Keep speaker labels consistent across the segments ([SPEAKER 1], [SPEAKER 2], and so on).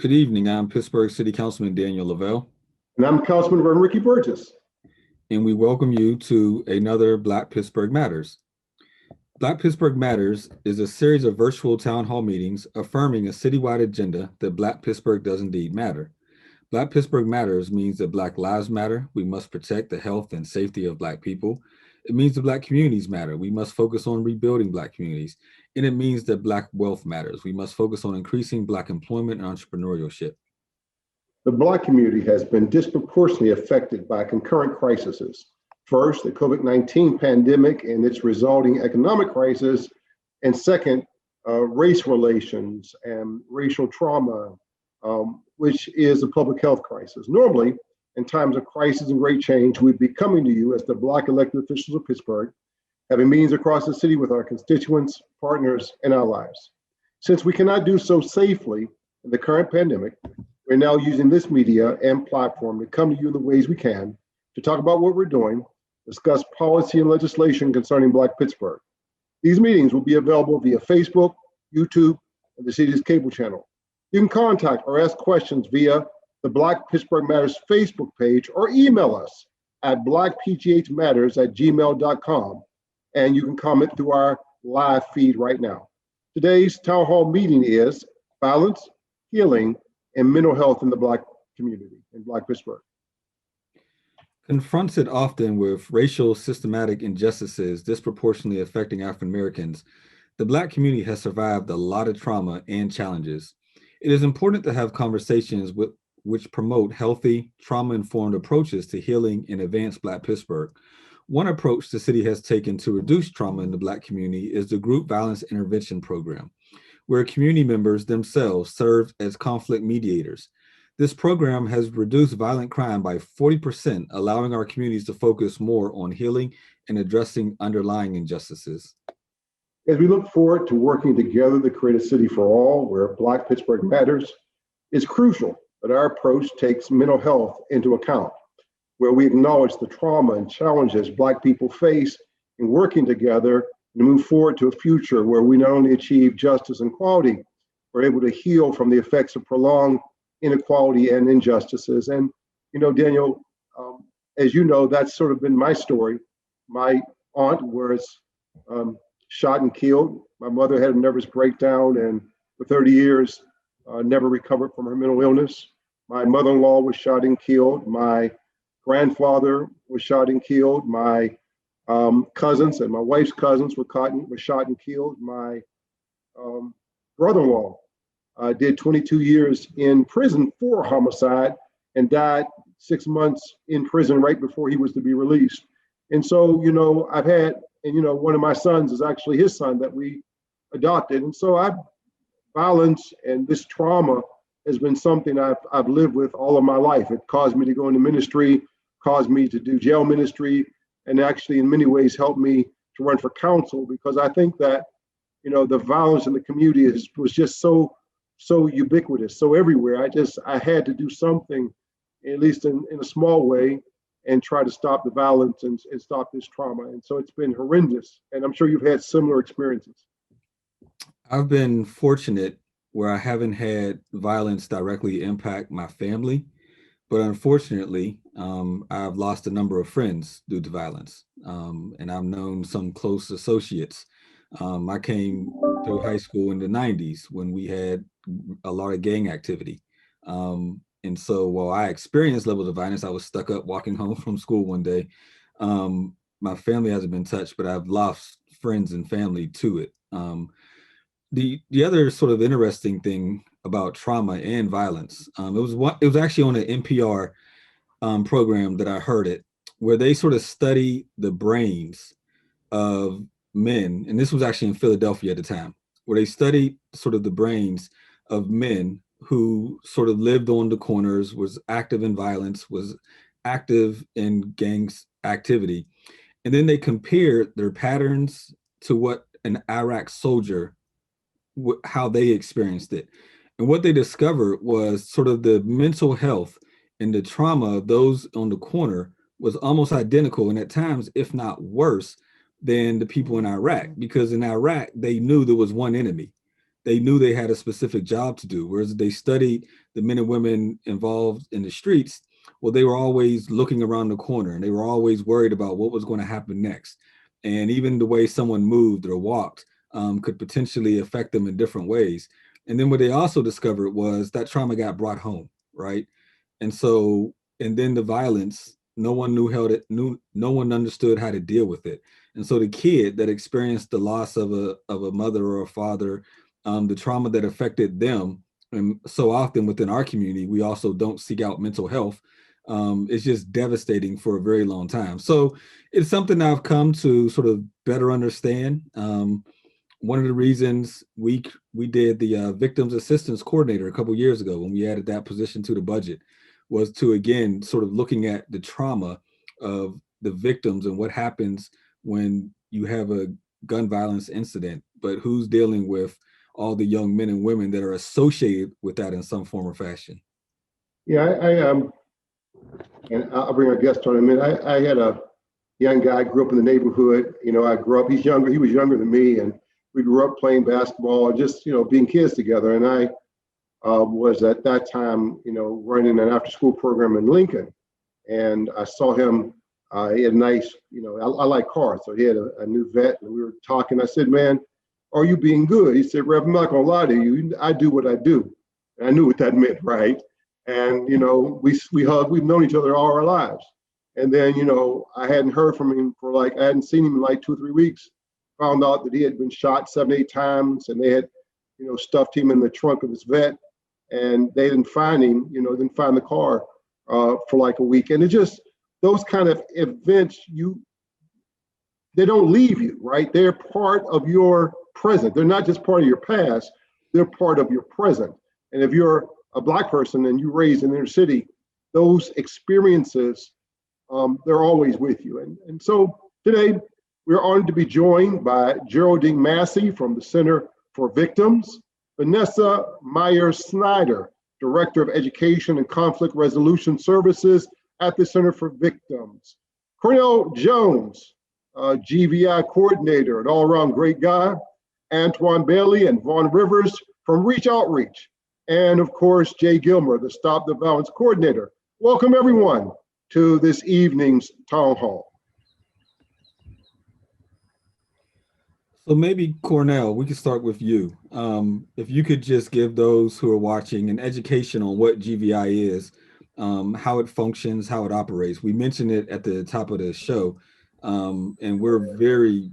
[SPEAKER 1] Good evening. I'm Pittsburgh City Councilman Daniel Lavelle,
[SPEAKER 2] And I'm Councilman Reverend Ricky Burgess.
[SPEAKER 1] and we welcome you to another Black Pittsburgh Matters. Black Pittsburgh Matters is a series of virtual town hall meetings affirming a citywide agenda that Black Pittsburgh does indeed matter. Black Pittsburgh Matters means that Black lives matter. We must protect the health and safety of Black people. It means that Black communities matter. We must focus on rebuilding Black communities. And it means that Black wealth matters. We must focus on increasing Black employment and entrepreneurship.
[SPEAKER 2] The Black community has been disproportionately affected by concurrent crises. First, the COVID-19 pandemic and its resulting economic crisis, and second, race relations and racial trauma, which is a public health crisis. Normally, in times of crisis and great change, we'd be coming to you as the Black elected officials of Pittsburgh, having meetings across the city with our constituents, partners, and allies. Since we cannot do so safely in the current pandemic, we're now using this media and platform to come to you in the ways we can to talk about what we're doing, discuss policy and legislation concerning Black Pittsburgh. These meetings will be available via Facebook, YouTube, and the city's cable channel. You can contact or ask questions via the Black Pittsburgh Matters Facebook page or email us at blackpghmatters@gmail.com, and you can comment through our live feed right now. Today's town hall meeting is violence, healing, and mental health in the Black community in Black Pittsburgh.
[SPEAKER 1] Confronted often with racial systematic injustices disproportionately affecting African Americans, the Black community has survived a lot of trauma and challenges. It is important to have conversations which promote healthy, trauma-informed approaches to healing and advance Black Pittsburgh. One approach the city has taken to reduce trauma in the Black community is the Group Violence Intervention Program, where community members themselves serve as conflict mediators. This program has reduced violent crime by 40%, allowing our communities to focus more on healing and addressing underlying injustices.
[SPEAKER 2] As we look forward to working together to create a city for all where Black Pittsburgh matters, it's crucial that our approach takes mental health into account, where we acknowledge the trauma and challenges Black people face in working together to move forward to a future where we not only achieve justice and equality, we're able to heal from the effects of prolonged inequality and injustices. And, Daniel, as you know, that's sort of been my story. My aunt was shot and killed. My mother had a nervous breakdown and for 30 years never recovered from her mental illness. My mother-in-law was shot and killed. My grandfather was shot and killed. My cousins and my wife's cousins were shot and killed. My brother-in-law did 22 years in prison for homicide and died 6 months in prison right before he was to be released. And so, I've had, one of my sons is actually his son that we adopted. And so violence and this trauma has been something I've lived with all of my life. It caused me to go into ministry, caused me to do jail ministry, and actually in many ways helped me to run for council, because I think that, the violence in the community was just so ubiquitous, so everywhere. I had to do something, at least in a small way, and try to stop the violence and stop this trauma. And so it's been horrendous. And I'm sure you've had similar experiences.
[SPEAKER 1] I've been fortunate where I haven't had violence directly impact my family, but unfortunately, I've lost a number of friends due to violence, and I've known some close associates. I came through high school in the 90s when we had a lot of gang activity. And so while I experienced levels of violence, I was stuck up walking home from school one day. My family hasn't been touched, but I've lost friends and family to it. The other sort of interesting thing about trauma and violence, it was actually on an NPR program that I heard it, where they sort of study the brains of men, and this was actually in Philadelphia at the time, where they studied sort of the brains of men who sort of lived on the corners, was active in violence, was active in gangs activity. And then they compared their patterns to what an Iraq soldier, how they experienced it. And what they discovered was sort of the mental health and the trauma of those on the corner was almost identical, and at times, if not worse, than the people in Iraq, because in Iraq, they knew there was one enemy. they knew they had a specific job to do. Whereas they studied the men and women involved in the streets, well, they were always looking around the corner and they were always worried about what was going to happen next. And even the way someone moved or walked could potentially affect them in different ways. And then what they also discovered was that trauma got brought home, right? And so, and then the violence, no one knew how to knew, no one understood how to deal with it. And so the kid that experienced the loss of a mother or a father, the trauma that affected them, and so often within our community, we also don't seek out mental health. It's just devastating for a very long time. So it's something I've come to sort of better understand. One of the reasons we did the victims assistance coordinator a couple years ago when we added that position to the budget was to again sort of looking at the trauma of the victims and what happens when you have a gun violence incident, but who's dealing with all the young men and women that are associated with that in some form or fashion.
[SPEAKER 2] Yeah, and I'll bring our guest on in a minute. I had a young guy, grew up in the neighborhood. I grew up, he's younger, he was younger than me. And we grew up playing basketball, just, being kids together. And I was at that time, running an after school program in Lincoln. And I saw him, he had a nice, I like cars. So he had a new vet and we were talking. I said, man, are you being good? He said, Rev, I'm not gonna lie to you. I do what I do. And I knew what that meant, right? And, we hugged, we've known each other all our lives. And then, I hadn't heard from him I hadn't seen him in like 2 or 3 weeks. Found out that he had been shot 7, 8 times and they had, stuffed him in the trunk of his vet and they didn't find him, didn't find the car for like a week. And it just, those kind of events, they don't leave you, right? They're part of your present. They're not just part of your past, they're part of your present. And if you're a Black person and you raised in the inner city, those experiences, they're always with you. And so today, we're honored to be joined by Geraldine Massey from the Center for Victims, Vanessa Meyer-Snyder, Director of Education and Conflict Resolution Services at the Center for Victims, Cornell Jones, GVI Coordinator, an all-around great guy, Antoine Bailey and Vaughn Rivers from Reach Outreach, and of course, Jay Gilmer, the Stop the Violence Coordinator. Welcome everyone to this evening's town hall.
[SPEAKER 1] So maybe Cornell, we could start with you. If you could just give those who are watching an education on what GVI is, how it functions, how it operates. We mentioned it at the top of the show, and we're very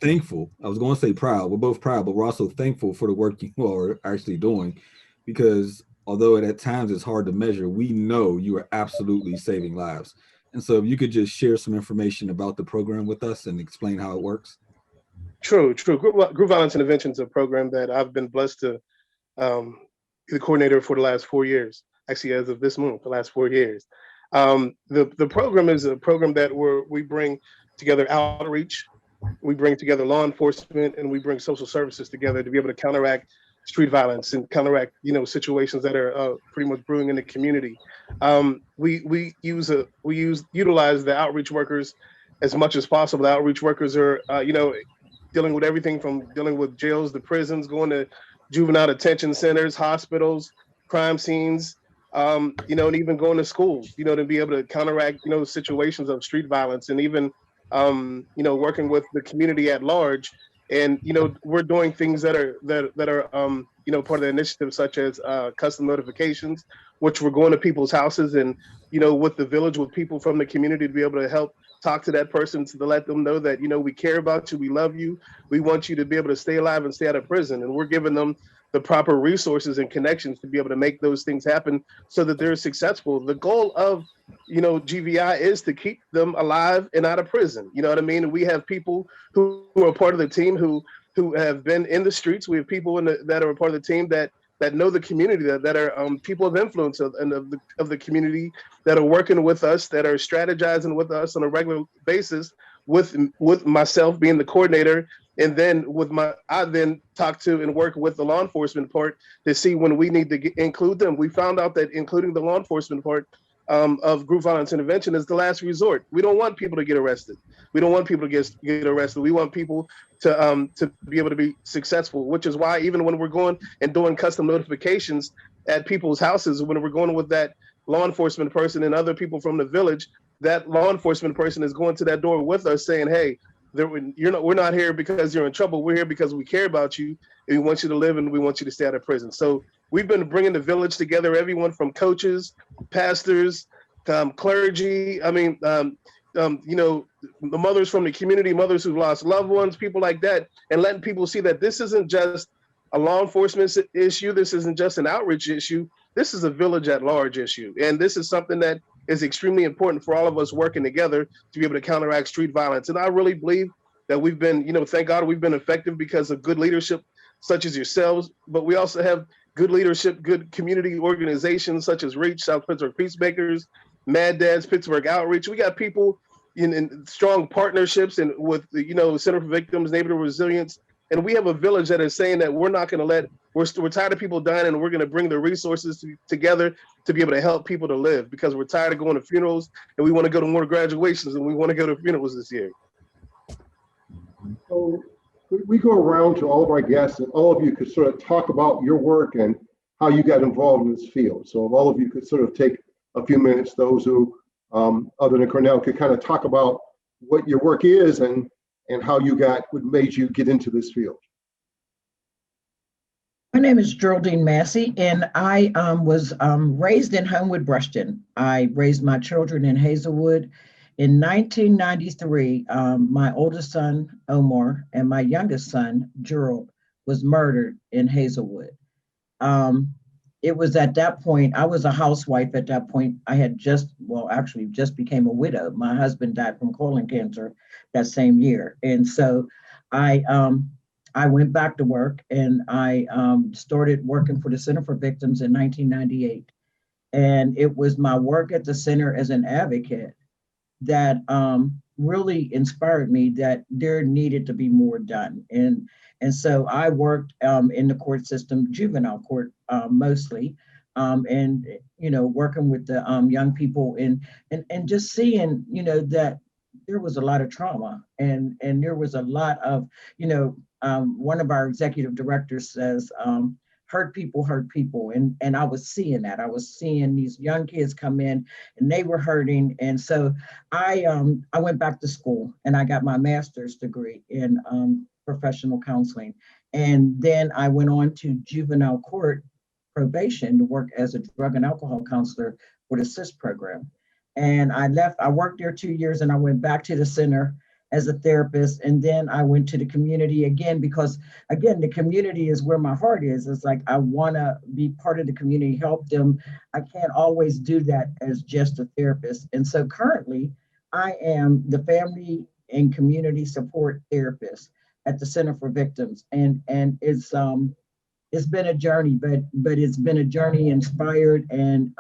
[SPEAKER 1] thankful. I was going to say proud. We're both proud, but we're also thankful for the work you all are actually doing, because although at times it's hard to measure, we know you are absolutely saving lives. And so if you could just share some information about the program with us and explain how it works.
[SPEAKER 3] True. Group Violence Intervention is a program that I've been blessed to be the coordinator for the last 4 years. Actually, as of this month, the last 4 years. The program is a program that we bring together outreach, we bring together law enforcement, and we bring social services together to be able to counteract street violence and counteract situations that are pretty much brewing in the community. We utilize the outreach workers as much as possible. The outreach workers are dealing with everything from dealing with jails, the prisons, going to juvenile detention centers, hospitals, crime scenes, and even going to schools, to be able to counteract, situations of street violence, and even, working with the community at large. And, we're doing things that are part of the initiative, such as custom notifications, which we're going to people's houses and, with the village, with people from the community, to be able to help talk to that person, to let them know that, we care about you, we love you, we want you to be able to stay alive and stay out of prison. And we're giving them the proper resources and connections to be able to make those things happen so that they're successful. The goal of, GVI is to keep them alive and out of prison. You know what I mean? And we have people who are part of the team who have been in the streets. We have people that are a part of the team that know the community, that are people of influence of the community, that are working with us, that are strategizing with us on a regular basis, with myself being the coordinator. And then I then talk to and work with the law enforcement part to see when we need to include them. We found out that including the law enforcement part of group violence intervention is the last resort. We don't want people to get arrested. We don't want people to get arrested. We want people to be able to be successful, which is why even when we're going and doing custom notifications at people's houses, when we're going with that law enforcement person and other people from the village, that law enforcement person is going to that door with us saying, hey, we're not here because you're in trouble. We're here because we care about you and we want you to live and we want you to stay out of prison. So we've been bringing the village together, everyone from coaches, pastors, clergy. I mean, the mothers from the community, mothers who've lost loved ones, people like that, and letting people see that this isn't just a law enforcement issue. This isn't just an outreach issue. This is a village at large issue. And this is something that is extremely important for all of us working together to be able to counteract street violence. And I really believe that we've been, thank God we've been effective because of good leadership such as yourselves, but we also have good leadership, good community organizations such as REACH, South Pittsburgh Peacemakers, Mad Dads, Pittsburgh Outreach. We got people in strong partnerships and with, Center for Victims, Neighborhood Resilience. And we have a village that is saying that we're not going to we're tired of people dying, and we're going to bring the resources together to be able to help people to live, because we're tired of going to funerals and we want to go to more graduations and we want to go to funerals this year.
[SPEAKER 2] So we go around to all of our guests, and all of you could sort of talk about your work and how you got involved in this field. So if all of you could sort of take a few minutes, those who, other than Cornell, could kind of talk about what your work is and how what made you get into this field.
[SPEAKER 4] My name is Geraldine Massey, and I was raised in Homewood, Brushton. I raised my children in Hazelwood. In 1993, my oldest son, Omar, and my youngest son, Gerald, was murdered in Hazelwood. It was at that point, I was a housewife at that point. I had just became a widow. My husband died from colon cancer that same year. And so I went back to work, and I started working for the Center for Victims in 1998. And it was my work at the center as an advocate that really inspired me that there needed to be more done. And so I worked in the court system, juvenile court mostly, and working with the young people and just seeing that there was a lot of trauma and there was a lot of one of our executive directors says hurt people, and I was seeing that. I was seeing these young kids come in and they were hurting, and so I went back to school and I got my master's degree in professional counseling. And then I went on to juvenile court probation to work as a drug and alcohol counselor for the SIS program. And I worked there 2 years, and I went back to the center as a therapist. And then I went to the community again, because again, the community is where my heart is. It's like, I wanna be part of the community, help them. I can't always do that as just a therapist. And so currently I am the family and community support therapist at the Center for Victims. And it's been a journey, but it's been a journey inspired and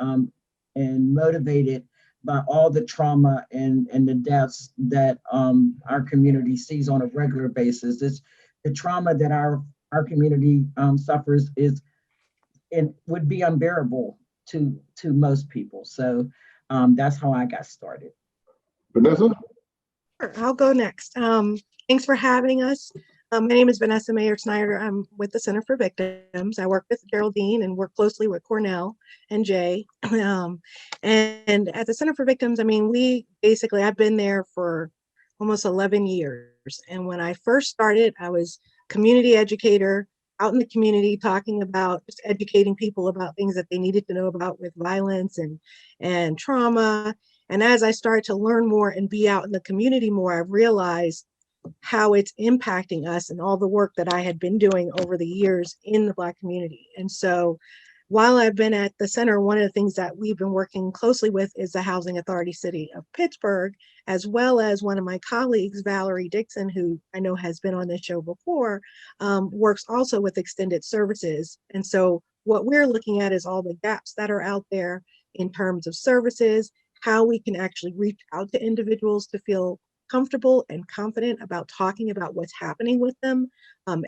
[SPEAKER 4] motivated by all the trauma and the deaths that our community sees on a regular basis. It's the trauma that our community suffers would be unbearable to most people. So that's how I got started.
[SPEAKER 2] Vanessa?
[SPEAKER 5] Sure, I'll go next. Thanks for having us. My name is Vanessa Mayer Snyder. I'm with the Center for Victims. I work with Geraldine and work closely with Cornell and Jay. And at the Center for Victims, I've been there for almost 11 years. And when I first started, I was community educator out in the community, talking about just educating people about things that they needed to know about with violence and trauma. And as I started to learn more and be out in the community more, I realized how it's impacting us and all the work that I had been doing over the years in the Black community. And so while I've been at the center, one of the things that we've been working closely with is the Housing Authority City of Pittsburgh, as well as one of my colleagues, Valerie Dixon, who I know has been on this show before, works also with extended services. And so what we're looking at is all the gaps that are out there in terms of services, how we can actually reach out to individuals to feel comfortable and confident about talking about what's happening with them,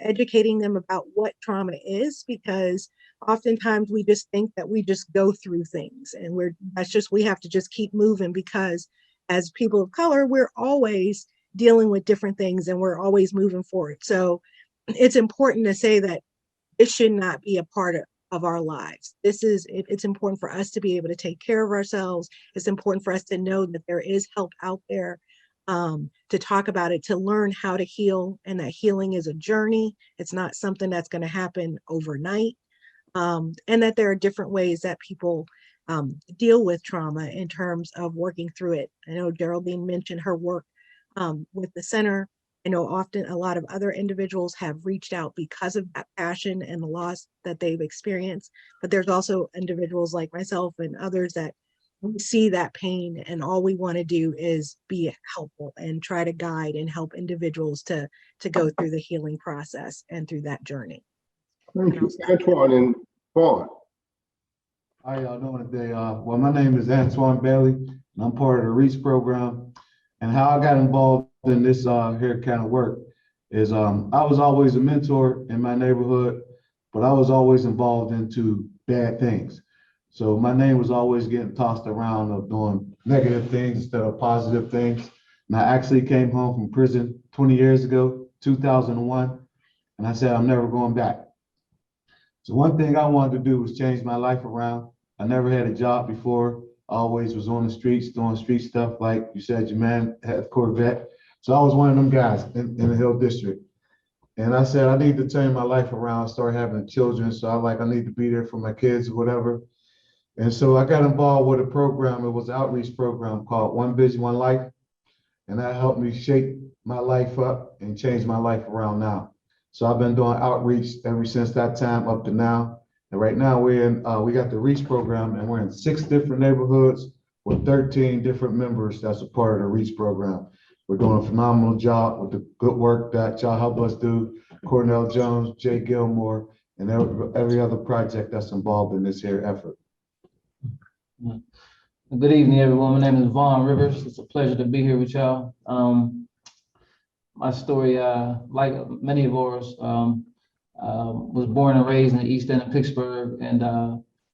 [SPEAKER 5] educating them about what trauma is, because oftentimes we just think that we just go through things, and we have to just keep moving, because as people of color, we're always dealing with different things and we're always moving forward. So it's important to say that it should not be a part of our lives. It's important for us to be able to take care of ourselves. It's important for us to know that there is help out there, to talk about it, to learn how to heal, and that healing is a journey. It's not something that's going to happen overnight, and that there are different ways that people deal with trauma in terms of working through it. I know Geraldine mentioned her work with the center. I know often a lot of other individuals have reached out because of that passion and the loss that they've experienced, but there's also individuals like myself and others that we see that pain, and all we want to do is be helpful and try to guide and help individuals to go through the healing process and through that journey.
[SPEAKER 2] Thank you, Antoine and Vaughn.
[SPEAKER 6] How y'all doing today? Well, my name is Antoine Bailey, and I'm part of the REACH program. And how I got involved in this here kind of work is I was always a mentor in my neighborhood, but I was always involved into bad things. So my name was always getting tossed around of doing negative things instead of positive things. And I actually came home from prison 20 years ago, 2001, and I said, I'm never going back. So one thing I wanted to do was change my life around. I never had a job before. Always was on the streets doing street stuff, like you said, your man had a Corvette. So I was one of them guys in the Hill District. And I said, I need to turn my life around, start having children. So I need to be there for my kids or whatever. And so I got involved with a program. It was an outreach program called One Vision, One Life. And that helped me shape my life up and change my life around now. So I've been doing outreach ever since that time up to now. And right now we got the REACH program, and we're in 6 different neighborhoods with 13 different members that's a part of the REACH program. We're doing a phenomenal job with the good work that y'all help us do. Cornell Jones, Jay Gilmore, and every other project that's involved in this here effort.
[SPEAKER 7] Good evening, everyone. My name is Vaughn Rivers. It's a pleasure to be here with y'all. My story, like many of ours, was born and raised in the East End of Pittsburgh, and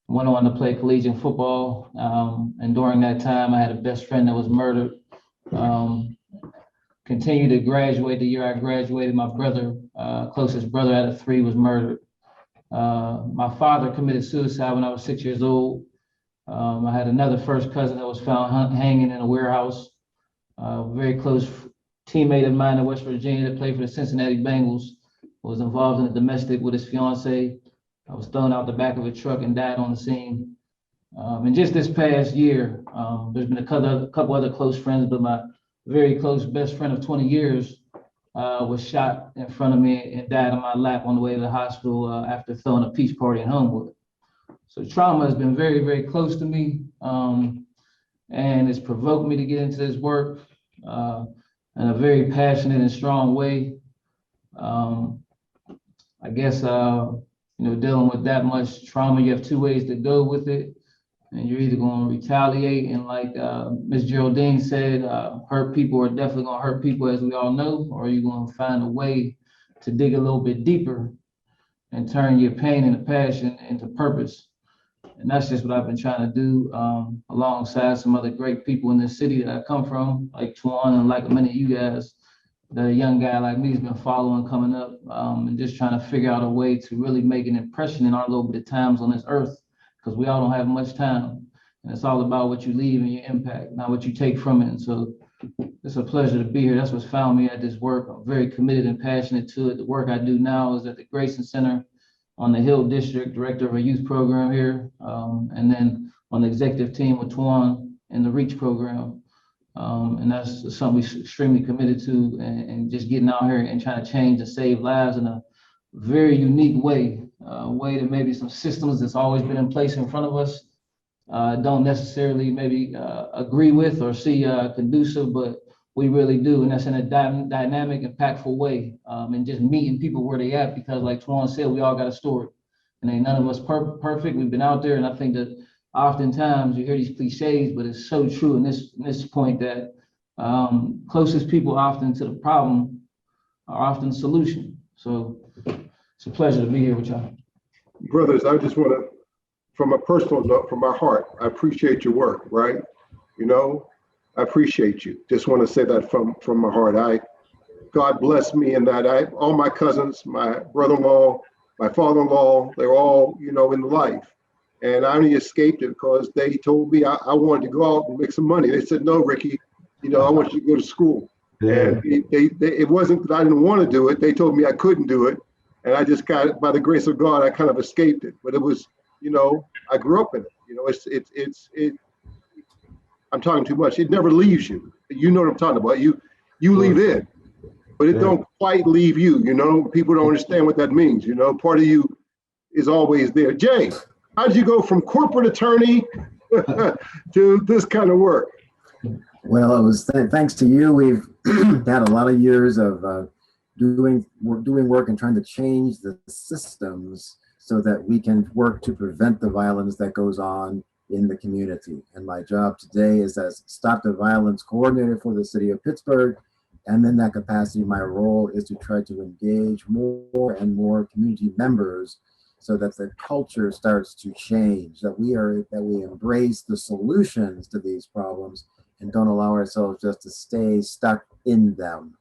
[SPEAKER 7] went on to play collegiate football. And during that time, I had a best friend that was murdered. Continued to graduate. The year I graduated, my brother, closest brother out of 3, was murdered. My father committed suicide when I was 6 years old. I had another first cousin that was found hanging in a warehouse. A very close teammate of mine in West Virginia that played for the Cincinnati Bengals was involved in a domestic with his fiance. I was thrown out the back of a truck and died on the scene. And just this past year, there's been a couple other close friends, but my very close best friend of 20 years was shot in front of me and died on my lap on the way to the hospital after throwing a peace party in Homewood. So trauma has been very, very close to me, and it's provoked me to get into this work in a very passionate and strong way. I guess, dealing with that much trauma, you have 2 ways to go with it. And you're either going to retaliate, and like Ms. Geraldine said, hurt people are definitely going to hurt people, as we all know, or you're going to find a way to dig a little bit deeper and turn your pain and passion into purpose. And that's just what I've been trying to do, alongside some other great people in this city that I come from, like Tuan and like many of you guys, that a young guy like me has been following coming up, and just trying to figure out a way to really make an impression in our little bit of times on this earth, because we all don't have much time. And it's all about what you leave and your impact, not what you take from it. And so it's a pleasure to be here. That's what's found me at this work. I'm very committed and passionate to it. The work I do now is at the Grayson Center on the Hill District, director of a youth program here, and then on the executive team with Tuan in the REACH program. And that's something we're extremely committed to, and just getting out here and trying to change and save lives in a very unique way, a way that maybe some systems that's always been in place in front of us don't necessarily maybe agree with or see conducive, but we really do. And that's in a dynamic, impactful way, and just meeting people where they at, because like Tuan said, we all got a story, and ain't none of us perfect. We've been out there, and I think that oftentimes you hear these cliches, but it's so true in this point that closest people often to the problem are often the solution. So it's a pleasure to be here with y'all.
[SPEAKER 2] Brothers, I just want to, from a personal note, from my heart, I appreciate your work, right? You know, I appreciate you. Just want to say that from my heart. God bless me in that all my cousins, my brother-in-law, my father-in-law, they're all, in life. And I only escaped it because they told me I wanted to go out and make some money. They said, no, Ricky, I want you to go to school.
[SPEAKER 6] Yeah.
[SPEAKER 2] And it wasn't that I didn't want to do it. They told me I couldn't do it. And I just got it by the grace of God, I kind of escaped it. But it was, I grew up in it. I'm talking too much. It never leaves you. You know what I'm talking about. You leave it, but it don't quite leave you. People don't understand what that means. Part of you is always there. Jay, how did you go from corporate attorney to this kind of work?
[SPEAKER 8] Well, it was thanks to you. We've had a lot of years of doing work and trying to change the systems so that we can work to prevent the violence that goes on in the community. And my job today is as Stop the Violence Coordinator for the city of Pittsburgh. And in that capacity, my role is to try to engage more and more community members so that the culture starts to change, that we embrace the solutions to these problems and don't allow ourselves just to stay stuck in them.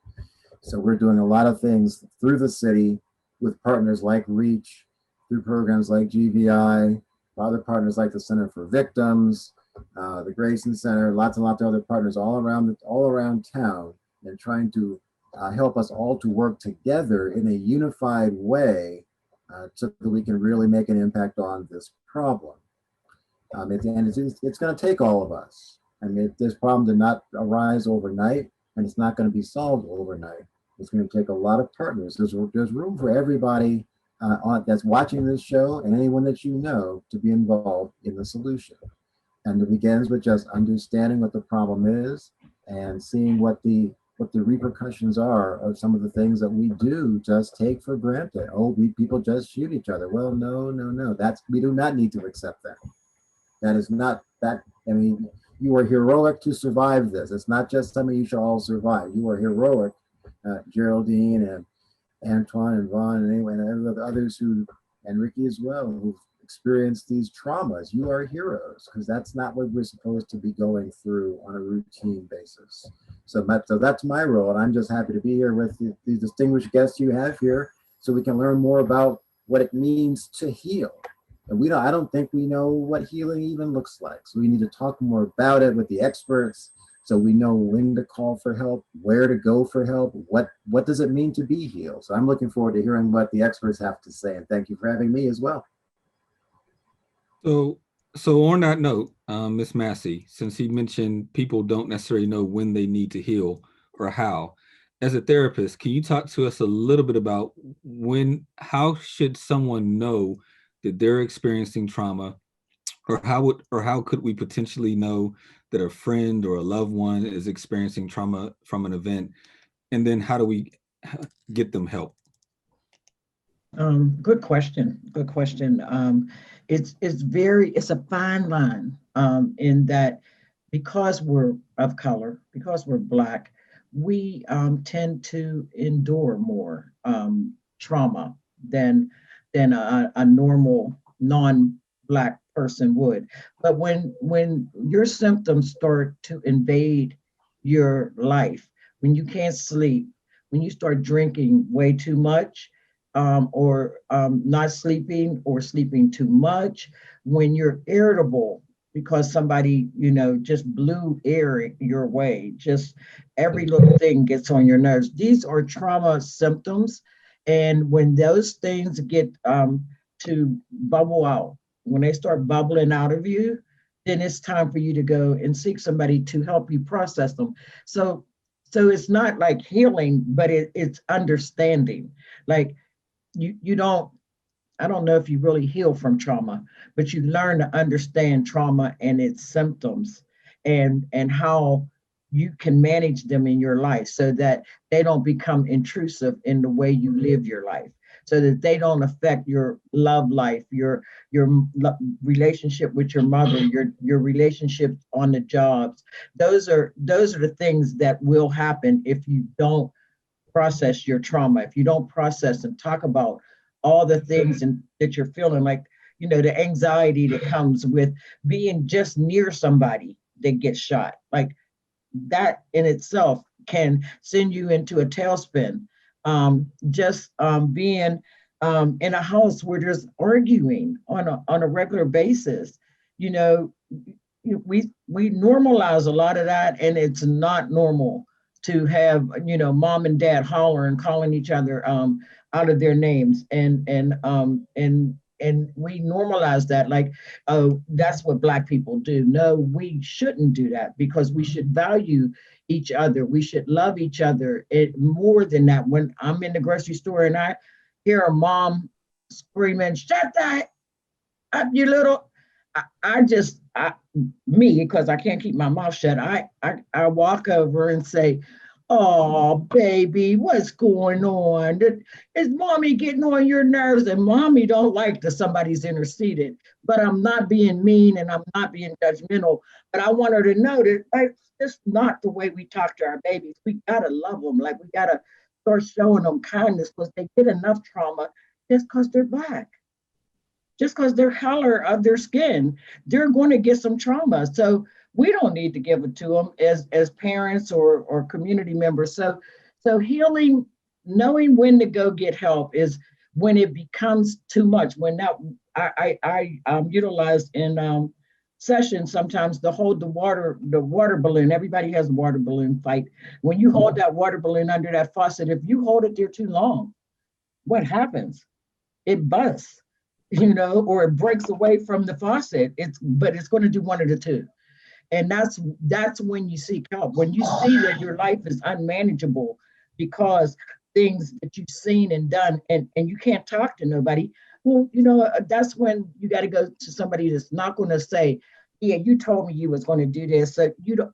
[SPEAKER 8] So we're doing a lot of things through the city with partners like REACH, through programs like GVI, other partners like the Center for Victims, the Grayson Center, lots and lots of other partners all around town, and trying to help us all to work together in a unified way so that we can really make an impact on this problem. And it's going to take all of us. I mean, this problem did not arise overnight, and it's not going to be solved overnight. It's going to take a lot of partners. There's room for everybody that's watching this show and anyone that you know to be involved in the solution. And it begins with just understanding what the problem is and seeing what the repercussions are of some of the things that we do just take for granted. Oh, people just shoot each other. Well, no. We do not need to accept that. That is not that. I mean, you are heroic to survive this. It's not just something you should all survive. You are heroic, Geraldine and Antoine and Vaughn and others and Ricky as well, who've experienced these traumas. You are heroes, because that's not what we're supposed to be going through on a routine basis. So that's my role, and I'm just happy to be here with these distinguished guests you have here, so we can learn more about what it means to heal. And I don't think we know what healing even looks like. So we need to talk more about it with the experts, so we know when to call for help, where to go for help, what does it mean to be healed. So I'm looking forward to hearing what the experts have to say, and thank you for having me as well.
[SPEAKER 1] So on that note, Ms. Massey, since he mentioned people don't necessarily know when they need to heal or how, as a therapist, can you talk to us a little bit about how should someone know that they're experiencing trauma, or how could we potentially know that a friend or a loved one is experiencing trauma from an event, and then how do we get them help?
[SPEAKER 4] Good question. It's a fine line in that, because we're of color, because we're Black, we tend to endure more trauma than a normal non-Black person would. But when your symptoms start to invade your life, when you can't sleep, when you start drinking way too much, or not sleeping or sleeping too much, when you're irritable because somebody, just blew air your way, just every little thing gets on your nerves. These are trauma symptoms. And when those things get to bubble out, when they start bubbling out of you, then it's time for you to go and seek somebody to help you process them. So it's not like healing, but it's understanding. Like, you don't, I don't know if you really heal from trauma, but you learn to understand trauma and its symptoms, and how you can manage them in your life so that they don't become intrusive in the way you live your life, so that they don't affect your love life, your relationship with your mother, your relationship on the jobs. Those are the things that will happen if you don't process your trauma, if you don't process and talk about all the things and that you're feeling, like, you know, the anxiety that comes with being just near somebody that gets shot. Like that in itself can send you into a tailspin. Just being in a house where there's arguing on a regular basis, you know, we normalize a lot of that, and it's not normal to have, you know, mom and dad hollering, calling each other out of their names, and we normalize that, like, oh, that's what Black people do. No, we shouldn't do that, because we should value each other. We should love each other. It more than that. When I'm in the grocery store and I hear a mom screaming, "Shut that up, you little," I just, me, because I can't keep my mouth shut. I walk over and say, "Oh, baby, what's going on? Is mommy getting on your nerves?" And mommy don't like that somebody's interceded, but I'm not being mean and I'm not being judgmental. But I want her to know that, like, that's not the way we talk to our babies. We gotta love them. Like, we gotta start showing them kindness, because they get enough trauma just because they're Black. Just because they're color of their skin, they're going to get some trauma. So we don't need to give it to them as parents or community members. So healing, knowing when to go get help is when it becomes too much. When that I utilize in sessions sometimes to hold the water balloon. Everybody has a water balloon fight. When you hold that water balloon under that faucet, if you hold it there too long, what happens? It busts, you know, or it breaks away from the faucet. But it's going to do one of the two. And that's when you seek help. When you see that your life is unmanageable because things that you've seen and done, and you can't talk to nobody, well, you know, that's when you got to go to somebody that's not going to say, "Yeah, you told me you was going to do this." So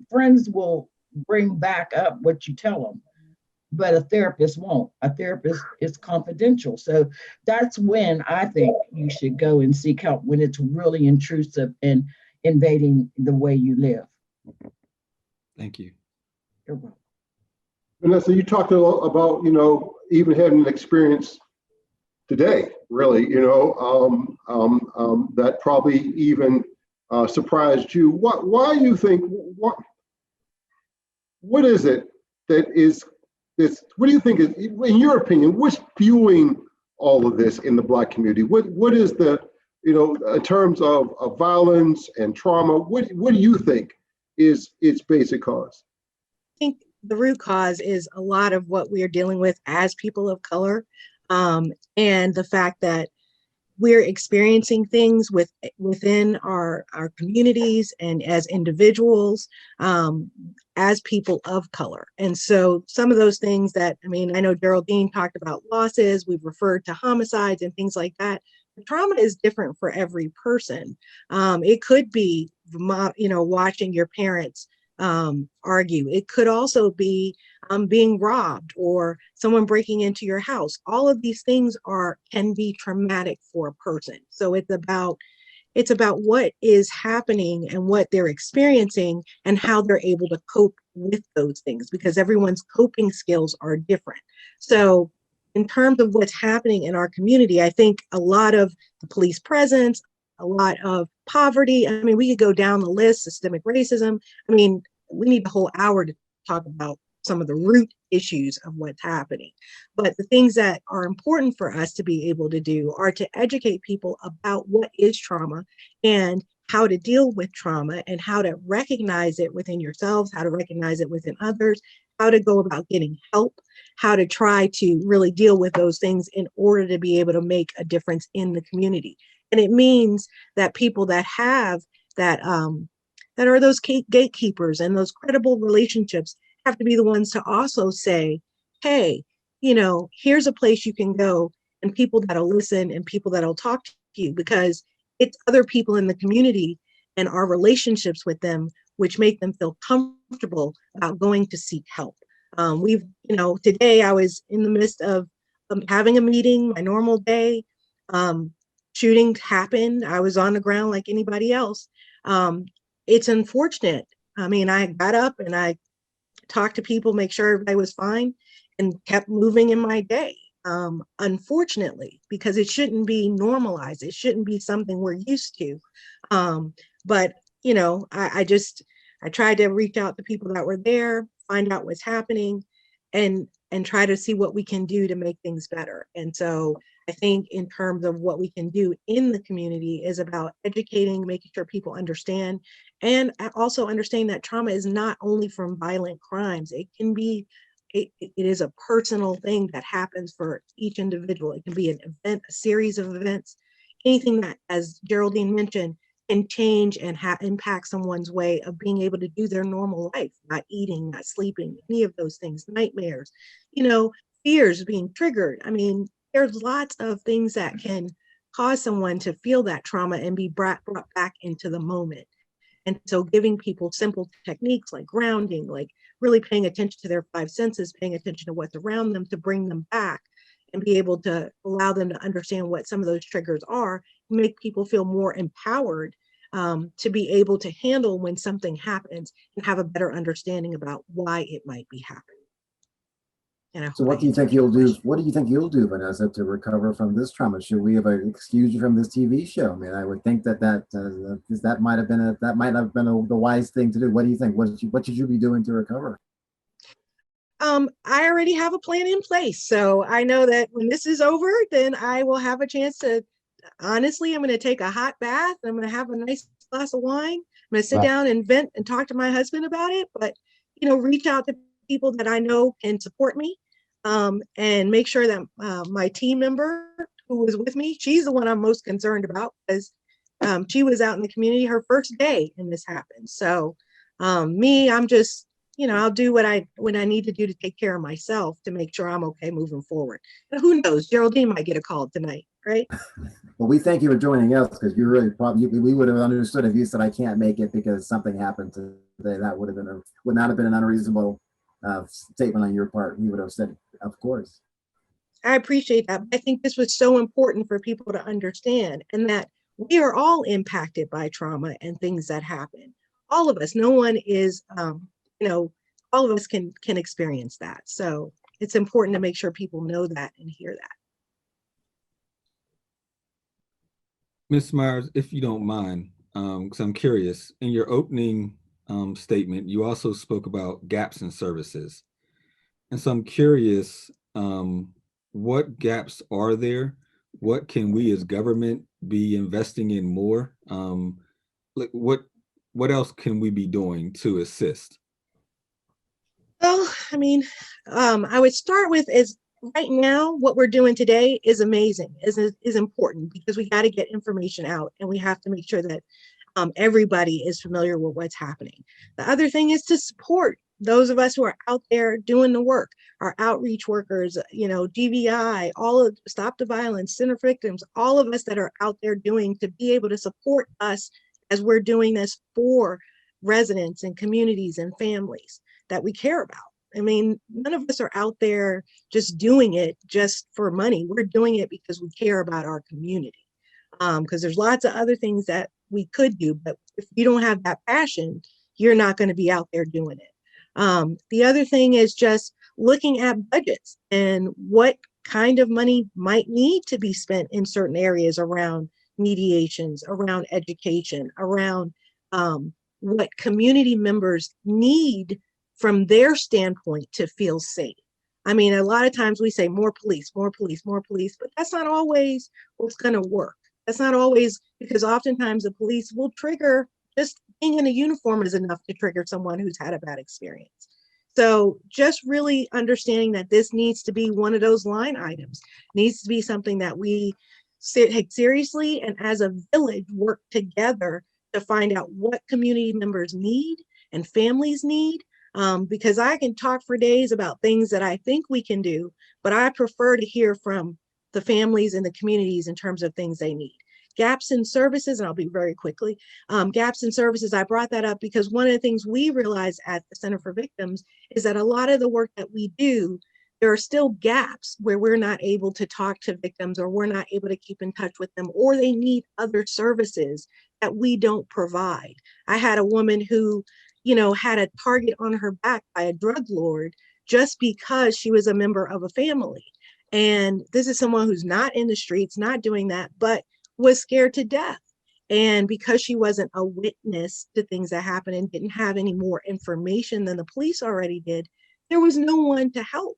[SPEAKER 4] friends will bring back up what you tell them, but a therapist won't. A therapist is confidential. So that's when I think you should go and seek help, when it's really intrusive and invading the way you live.
[SPEAKER 1] Thank you.
[SPEAKER 4] You're welcome.
[SPEAKER 2] Vanessa, you talked a lot about, you know, even having an experience today, really, you know, that probably even surprised you. Why you think, what is it that is this? What do you think is, in your opinion, what's fueling all of this in the Black community? What is the, you know, in terms of violence and trauma, what do you think is its basic cause?
[SPEAKER 5] I think the root cause is a lot of what we are dealing with as people of color, and the fact that we're experiencing things within our communities and as individuals, as people of color. And so some of those things that, I mean, I know Geraldine talked about losses, we've referred to homicides and things like that. The trauma is different for every person. It could be, you know, watching your parents argue. It could also be being robbed or someone breaking into your house. All of these things can be traumatic for a person. So it's about what is happening and what they're experiencing and how they're able to cope with those things, because everyone's coping skills are different. So in terms of what's happening in our community, I think a lot of the police presence, a lot of poverty. I mean, we could go down the list, systemic racism. I mean, we need a whole hour to talk about some of the root issues of what's happening. But the things that are important for us to be able to do are to educate people about what is trauma and how to deal with trauma and how to recognize it within yourselves, how to recognize it within others, how to go about getting help, how to try to really deal with those things in order to be able to make a difference in the community. And it means that people that have that are those gatekeepers and those credible relationships have to be the ones to also say, hey, you know, here's a place you can go, and people that'll listen and people that'll talk to you, because it's other people in the community and our relationships with them which make them feel comfortable about going to seek help. Today I was in the midst of having a meeting, my normal day. Shooting happened. I was on the ground like anybody else. It's unfortunate. I mean, I got up and I talked to people, make sure everybody was fine, and kept moving in my day. unfortunately, because it shouldn't be normalized. It shouldn't be something we're used to. But, you know, I tried to reach out to people that were there, find out what's happening, and try to see what we can do to make things better. And so I think in terms of what we can do in the community is about educating, making sure people understand, and also understanding that trauma is not only from violent crimes. It can be, it is a personal thing that happens for each individual. It can be an event, a series of events, anything that, as Geraldine mentioned, can change and impact someone's way of being able to do their normal life, not eating, not sleeping, any of those things, nightmares, you know, fears being triggered. I mean, there's lots of things that can cause someone to feel that trauma and be brought back into the moment. And so giving people simple techniques like grounding, like really paying attention to their five senses, paying attention to what's around them to bring them back and be able to allow them to understand what some of those triggers are, make people feel more empowered to be able to handle when something happens and have a better understanding about why it might be happening. And
[SPEAKER 8] So what do you think you'll do? What do you think you'll do, Vanessa, to recover from this trauma? Should we have excused you from this TV show? I mean, I would think that might have been the wise thing to do. What do you think? What should you be doing to recover?
[SPEAKER 5] I already have a plan in place. So I know that when this is over, then I will have a chance to, honestly, I'm going to take a hot bath. I'm going to have a nice glass of wine. I'm going to sit down and vent and talk to my husband about it. But, you know, reach out to people that I know can support me, and make sure that my team member who was with me, she's the one I'm most concerned about, because she was out in the community her first day and this happened. So me, I'm just, you know, I'll do what I need to do to take care of myself to make sure I'm okay moving forward. And who knows, Geraldine might get a call tonight, right?
[SPEAKER 8] Well, we thank you for joining us, because you really probably, we would have understood if you said I can't make it because something happened today. That would not have been an unreasonable statement on your part. We would have said, of course.
[SPEAKER 5] I appreciate that. I think this was so important for people to understand, and that we are all impacted by trauma and things that happen. All of us. No one is, you know, all of us can experience that. So it's important to make sure people know that and hear that.
[SPEAKER 1] Ms. Myers, if you don't mind, because I'm curious, in your opening statement, you also spoke about gaps in services. And so I'm curious, what gaps are there? What can we as government be investing in more? Like what else can we be doing to assist?
[SPEAKER 5] Well, I mean, I would start with is right now, what we're doing today is amazing, is important, because we got to get information out and we have to make sure that everybody is familiar with what's happening. The other thing is to support those of us who are out there doing the work, our outreach workers, you know, DVI, all of Stop the Violence, Center for Victims, all of us that are out there doing, to be able to support us as we're doing this for residents and communities and families that we care about. I mean, none of us are out there just doing it just for money. We're doing it because we care about our community. Because there's lots of other things that we could do, but if you don't have that passion, you're not going to be out there doing it. The other thing is just looking at budgets and what kind of money might need to be spent in certain areas around mediations, around education, around what community members need from their standpoint to feel safe. I mean, a lot of times we say more police, more police, more police, but that's not always what's going to work. That's not always, because oftentimes the police will trigger, just being in a uniform is enough to trigger someone who's had a bad experience. So just really understanding that this needs to be one of those line items, needs to be something that we take seriously, and as a village work together to find out what community members need and families need. Because I can talk for days about things that I think we can do, but I prefer to hear from the families and the communities in terms of things they need. Gaps in services, and I'll be very quickly, gaps in services, I brought that up because one of the things we realize at the Center for Victims is that a lot of the work that we do, there are still gaps where we're not able to talk to victims, or we're not able to keep in touch with them, or they need other services that we don't provide. I had a woman who, you know, had a target on her back by a drug lord just because she was a member of a family. And this is someone who's not in the streets, not doing that, but was scared to death. And because she wasn't a witness to things that happened and didn't have any more information than the police already did, there was no one to help.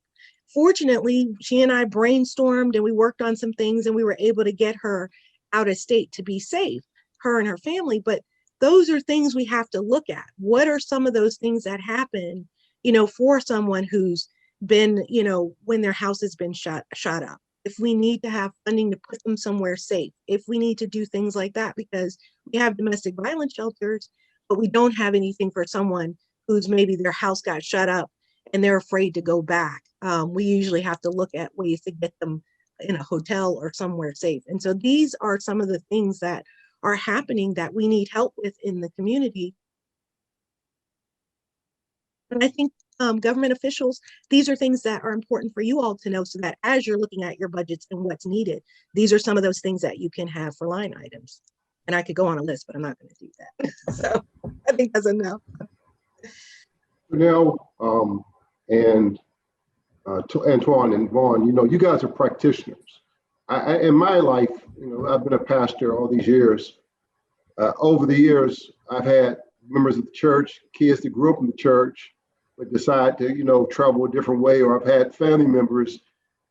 [SPEAKER 5] Fortunately, she and I brainstormed and we worked on some things and we were able to get her out of state to be safe, her and her family. But those are things we have to look at. What are some of those things that happen, for someone who's been, when their house has been shot up? If we need to have funding to put them somewhere safe, if we need to do things like that, because we have domestic violence shelters, but we don't have anything for someone who's maybe their house got shut up and they're afraid to go back. We usually have to look at ways to get them in a hotel or somewhere safe. And so these are some of the things that are happening that we need help with in the community. And I think government officials, these are things that are important for you all to know, so that as you're looking at your budgets and what's needed, these are some of those things that you can have for line items. And I could go on a list, but I'm not going to do that. So I think that's enough.
[SPEAKER 2] Now, and Antoine and Vaughn, you guys are practitioners. In my life, I've been a pastor all these years. Over the years, I've had members of the church, kids that grew up in the church, but decide to, travel a different way. Or I've had family members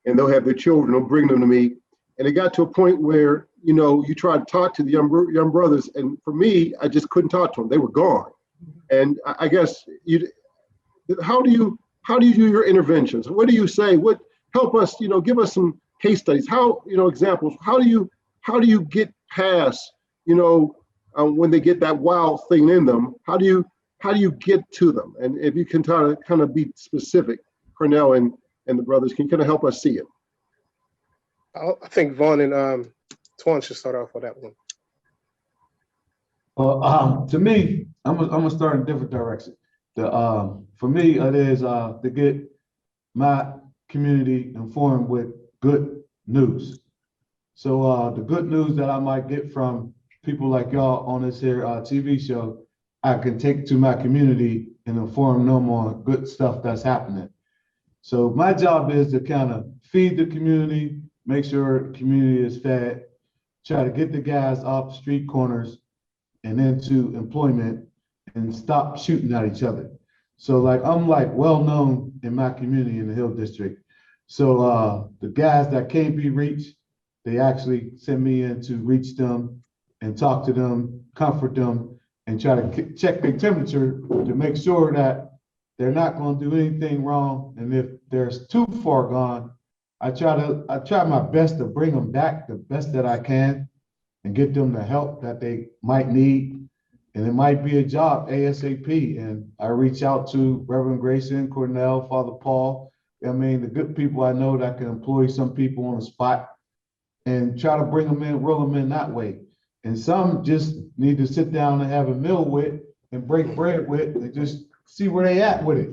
[SPEAKER 2] and they'll have their children, they'll bring them to me. And it got to a point where, you try to talk to the young brothers. And for me, I just couldn't talk to them. They were gone. And I guess how do you do your interventions? What do you say? What help us, give us some case studies. How, examples, how do you get past, when they get that wild thing in them, how do you get to them? And if you can kind of be specific, Cornell and the brothers, can you kind of help us see it?
[SPEAKER 3] I think Vaughn and Twan should start off with that one.
[SPEAKER 6] Well, to me, I'm gonna start in a different direction. For me, it is to get my community informed with good news. So the good news that I might get from people like y'all on this here TV show, I can take to my community and inform them on good stuff that's happening. So my job is to kind of feed the community, make sure the community is fed, try to get the guys off street corners and into employment and stop shooting at each other. So I'm well known in my community in the Hill District. So the guys that can't be reached, they actually send me in to reach them and talk to them, comfort them, and try to check their temperature to make sure that they're not going to do anything wrong. And if they're too far gone, I try my best to bring them back the best that I can and get them the help that they might need. And it might be a job ASAP. And I reach out to Reverend Grayson, Cornell, Father Paul. The good people I know that can employ some people on the spot and try to bring them in, roll them in that way. And some just need to sit down and have a meal with and break bread with and just see where they at with it.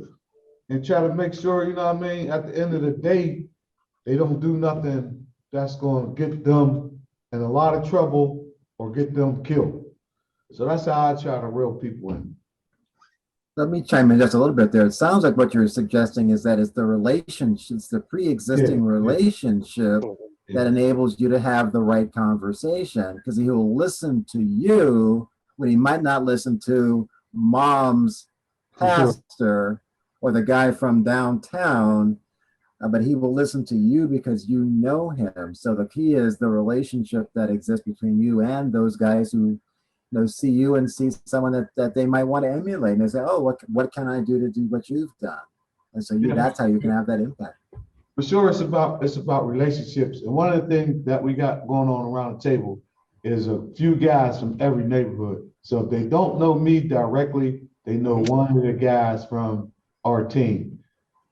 [SPEAKER 6] And try to make sure, at the end of the day, they don't do nothing that's going to get them in a lot of trouble or get them killed. So that's how I try to reel people in.
[SPEAKER 8] Let me chime in just a little bit there. It sounds like what you're suggesting is that it's the relationships, the pre-existing relationship that enables you to have the right conversation, because he will listen to you when he might not listen to mom's pastor or the guy from downtown, but he will listen to you because you know him. So the key is the relationship that exists between you and those guys who see you and see someone that they might want to emulate, and they say, oh, what can I do to do what you've done? And so that's how you can have that impact.
[SPEAKER 6] For sure, it's about relationships. And one of the things that we got going on around the table is a few guys from every neighborhood. So if they don't know me directly, they know one of the guys from our team.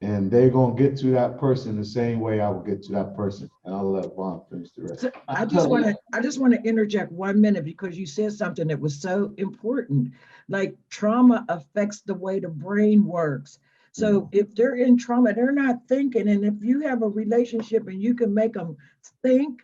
[SPEAKER 6] And they're going to get to that person the same way I will get to that person. And I'll let Vaughn finish the rest.
[SPEAKER 4] So I just want to interject 1 minute, because you said something that was so important. Like, trauma affects the way the brain works. So if they're in trauma, they're not thinking. And if you have a relationship and you can make them think,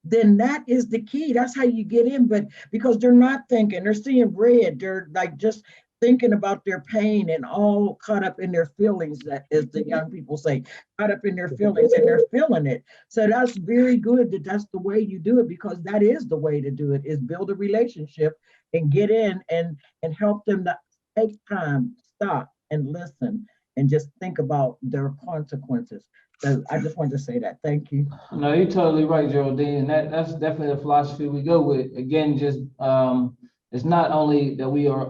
[SPEAKER 4] then that is the key. That's how you get in. But because they're not thinking, they're seeing red, they're like just thinking about their pain and all caught up in their feelings, that as the young people say, caught up in their feelings, and they're feeling it. So that's very good that that's the way you do it, because that is the way to do it, is build a relationship and get in and help them to take time, stop and listen and just think about their consequences. So I just wanted to say that. Thank you.
[SPEAKER 7] No, you're totally right, Geraldine. And that's definitely the philosophy we go with. Again, just it's not only that we are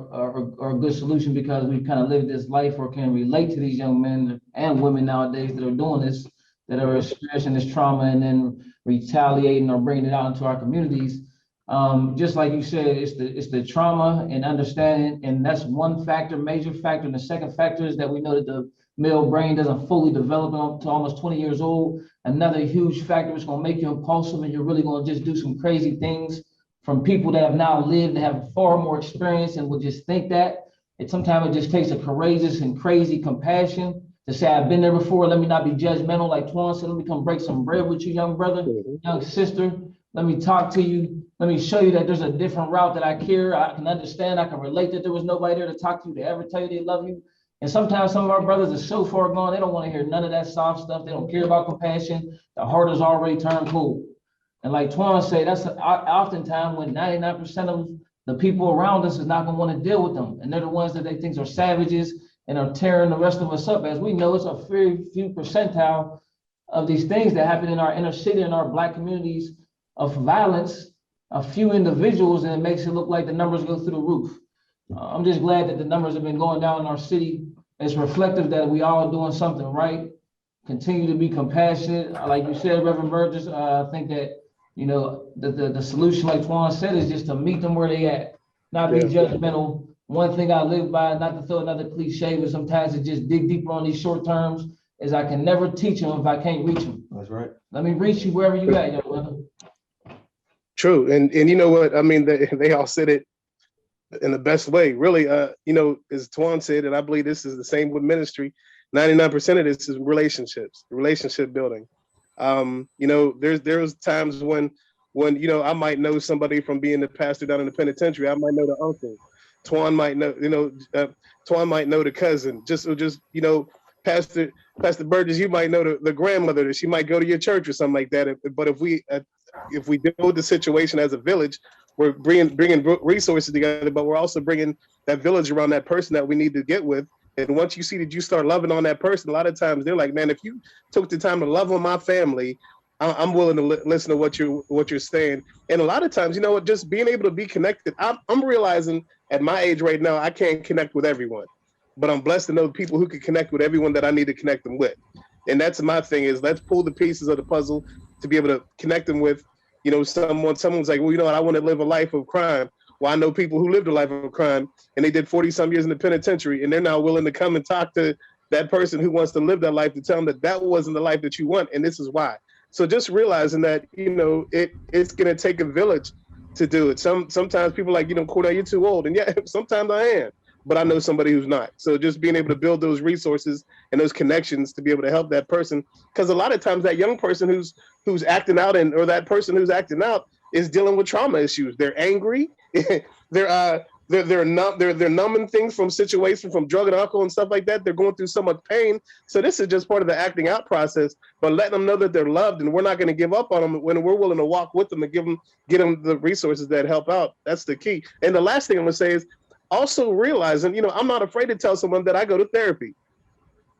[SPEAKER 7] a good solution because we kind of lived this life or can relate to these young men and women nowadays that are doing this, that are experiencing this trauma and then retaliating or bringing it out into our communities. Just like you said, it's the trauma and understanding, and that's one factor, major factor. And the second factor is that we know that the male brain doesn't fully develop until almost 20 years old. Another huge factor is going to make you impulsive, and you're really going to just do some crazy things from people that have now lived and have far more experience and will just think that. Sometimes it just takes a courageous and crazy compassion to say, I've been there before. Let me not be judgmental. Like Twan said, let me come break some bread with you, young brother, young sister. Let me talk to you. Let me show you that there's a different route that I care. I can understand. I can relate that there was nobody there to talk to you, to ever tell you they love you. And sometimes some of our brothers are so far gone, they don't want to hear none of that soft stuff. They don't care about compassion. The heart is already turned cold. And like Twan said, that's oftentimes when 99% of the people around us is not going to want to deal with them. And they're the ones that they think are savages and are tearing the rest of us up. As we know, it's a very few percentile of these things that happen in our inner city and our Black communities of violence, a few individuals, and it makes it look like the numbers go through the roof. I'm just glad that the numbers have been going down in our city. It's reflective that we all doing something right. Continue to be compassionate. Like you said, Reverend Burgess, I think that, you know, the solution, like Twan said, is just to meet them where they at, not be judgmental. One thing I live by, not to throw another cliche, but sometimes it just dig deeper on these short terms, is I can never teach them if I can't reach them.
[SPEAKER 6] That's right.
[SPEAKER 7] Let me reach you wherever you at, young brother.
[SPEAKER 3] True. And you know what? I mean, they all said it in the best way, really. You know, as Twan said, and I believe this is the same with ministry, 99% of this is relationships, relationship building. You know, there's times when, you know, I might know somebody from being the pastor down in the penitentiary. I might know the uncle. Twan might know, you know, Twan might know the cousin. Just, you know, Pastor Burgess, you might know the grandmother that she might go to your church or something like that. But if we deal with the situation as a village, we're bringing resources together, but we're also bringing that village around that person that we need to get with. And once you see that you start loving on that person, a lot of times they're like, man, if you took the time to love on my family, I'm willing to listen to what you're saying. And a lot of times, you know what, just being able to be connected. I'm realizing at my age right now, I can't connect with everyone, but I'm blessed to know people who can connect with everyone that I need to connect them with. And that's my thing, is let's pull the pieces of the puzzle to be able to connect them with, you know, someone's like, well, you know what, I want to live a life of crime. Well, I know people who lived a life of crime and they did 40 some years in the penitentiary, and they're now willing to come and talk to that person who wants to live that life, to tell them that that wasn't the life that you want, and this is why. So just realizing that, you know, it's going to take a village to do it. Sometimes people are like, you know, Cornell, you're too old. And yeah, sometimes I am, but I know somebody who's not. So just being able to build those resources and those connections to be able to help that person. Because a lot of times that young person who's acting out, or that person who's acting out, is dealing with trauma issues. They're angry. They're numbing things from situations, from drug and alcohol and stuff like that. They're going through so much pain. So this is just part of the acting out process, but letting them know that they're loved, and we're not going to give up on them when we're willing to walk with them and get them the resources that help out. That's the key. And the last thing I'm going to say is also realizing, you know, I'm not afraid to tell someone that I go to therapy.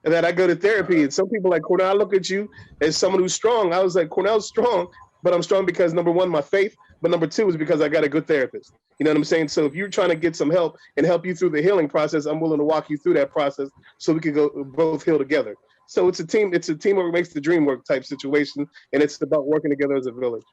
[SPEAKER 3] And some people like, Cornell, I look at you as someone who's strong. I was like, Cornell's strong, but I'm strong because, number one, my faith, but number two is because I got a good therapist. You know what I'm saying? So if you're trying to get some help and help you through the healing process, I'm willing to walk you through that process so we can go both heal together. So it's a teamwork makes the dream work type situation, and it's about working together as a village.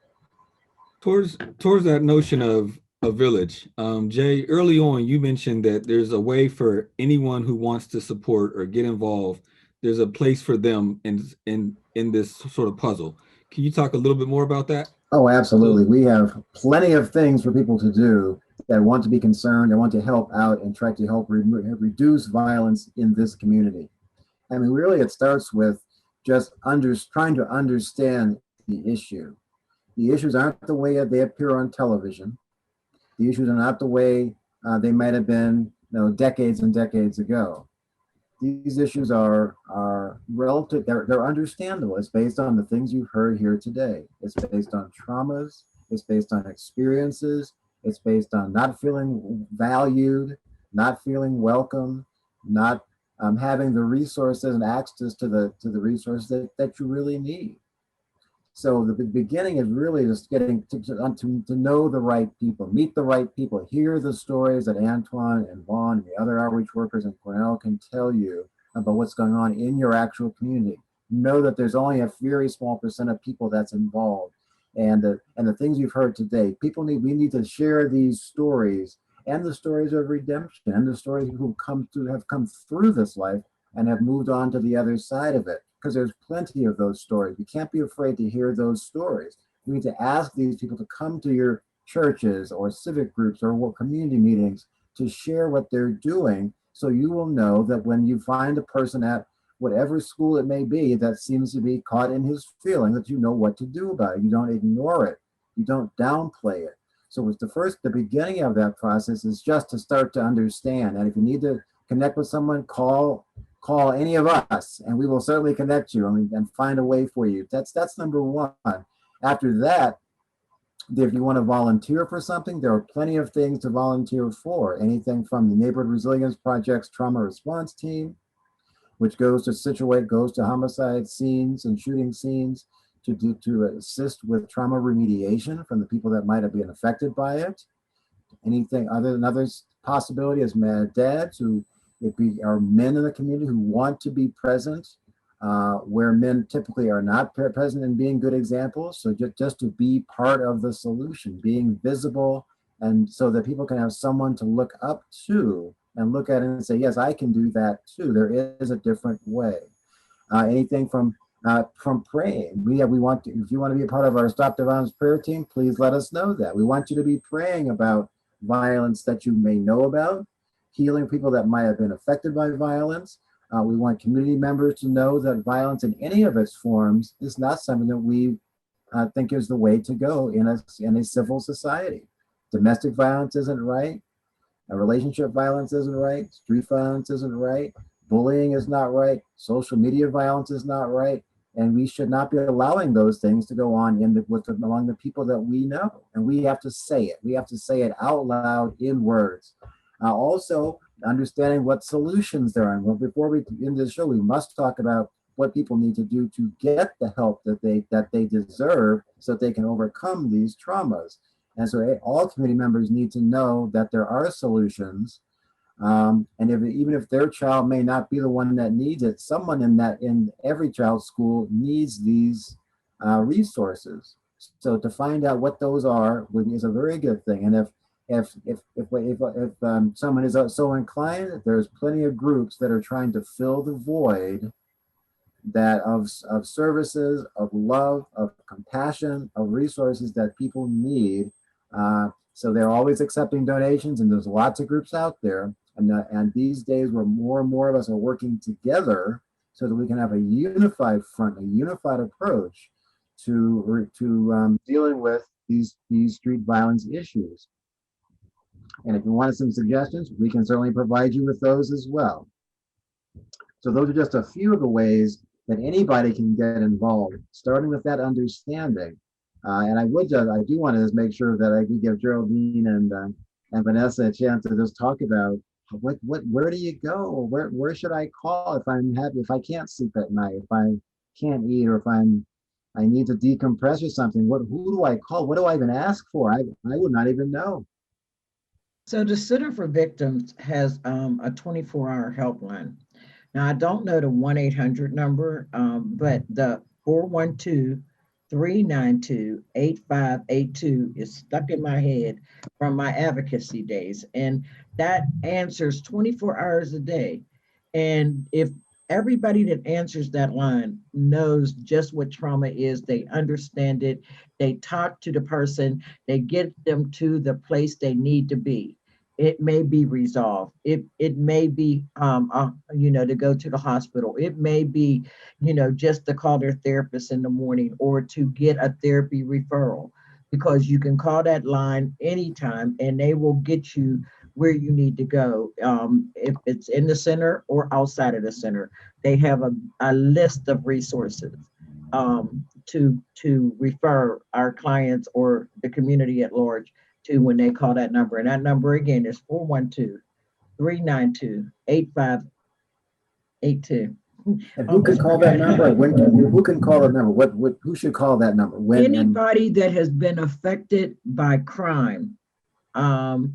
[SPEAKER 1] Towards that notion of a village, Jay, early on you mentioned that there's a way for anyone who wants to support or get involved. There's a place for them in this sort of puzzle. Can you talk a little bit more about that?
[SPEAKER 8] Oh, absolutely. We have plenty of things for people to do that want to be concerned and want to help out and try to help reduce violence in this community. I mean, really, it starts with just trying to understand the issue. The issues aren't the way they appear on television. The issues are not the way they might have been decades and decades ago. These issues are relative, they're understandable. It's based on the things you've heard here today. It's based on traumas, it's based on experiences, it's based on not feeling valued, not feeling welcome, not having the resources and access to the resources that you really need. So the beginning is really just getting to know the right people, meet the right people, hear the stories that Antoine and Vaughn and the other outreach workers in Cornell can tell you about what's going on in your actual community. Know that there's only a very small percent of people that's involved. And the things you've heard today, we need to share these stories and the stories of redemption and the stories who have come through this life and have moved on to the other side of it, because there's plenty of those stories. We can't be afraid to hear those stories. We need to ask these people to come to your churches or civic groups or community meetings to share what they're doing, so you will know that when you find a person at whatever school it may be that seems to be caught in his feeling, that you know what to do about it. You don't ignore it. You don't downplay it. So it's the beginning of that process is just to start to understand. And if you need to connect with someone, call any of us, and we will certainly connect you and find a way for you. That's number one. After that, if you want to volunteer for something, there are plenty of things to volunteer for. Anything from the Neighborhood Resilience Project's trauma response team, which goes to homicide scenes and shooting scenes to assist with trauma remediation from the people that might have been affected by it. Anything other than others, possibility is mad dads who are men in the community who want to be present, where men typically are not present in being good examples. So just to be part of the solution, being visible, and so that people can have someone to look up to and look at it and say, yes, I can do that too. There is a different way. Anything from praying. We want to, if you want to be a part of our Stop the Violence prayer team, please let us know that. We want you to be praying about violence that you may know about, healing people that might have been affected by violence. We want community members to know that violence in any of its forms is not something that we think is the way to go in a civil society. Domestic violence isn't right. Relationship violence isn't right. Street violence isn't right. Bullying is not right. Social media violence is not right. And we should not be allowing those things to go on among the people that we know. And we have to say it. We have to say it out loud in words. Also, understanding what solutions there are. Well, before we end the show, we must talk about what people need to do to get the help that they deserve, so that they can overcome these traumas. And so all community members need to know that there are solutions. And even if their child may not be the one that needs it, someone in every child's school needs these resources. So to find out what those are is a very good thing. And if someone is so inclined, there's plenty of groups that are trying to fill the void that of services, of love, of compassion, of resources that people need. So they're always accepting donations, and there's lots of groups out there. And these days, where more and more of us are working together, so that we can have a unified front, a unified approach to dealing with these street violence issues. And if you want some suggestions, we can certainly provide you with those as well. So those are just a few of the ways that anybody can get involved, starting with that understanding. And I do want to just make sure that I can give Geraldine and Vanessa a chance to just talk about where do you go? Where should I call if I can't sleep at night, if I can't eat, or if I need to decompress or something? Who do I call? What do I even ask for? I would not even know.
[SPEAKER 4] So the Center for Victims has a 24-hour helpline. Now, I don't know the 1-800 number, but the 412-392-8582 is stuck in my head from my advocacy days. And that answers 24 hours a day. And if everybody that answers that line knows just what trauma is, they understand it, they talk to the person, they get them to the place they need to be. It may be resolved. It may be, to go to the hospital. It may be, just to call their therapist in the morning, or to get a therapy referral, because you can call that line anytime and they will get you where you need to go. If it's in the center or outside of the center, they have a list of resources to refer our clients or the community at large to when they call that number. And that number again is 412-392-8582.
[SPEAKER 8] And who can call that number? Who can call that number? Who should call that number? When?
[SPEAKER 4] Anybody that has been affected by crime. And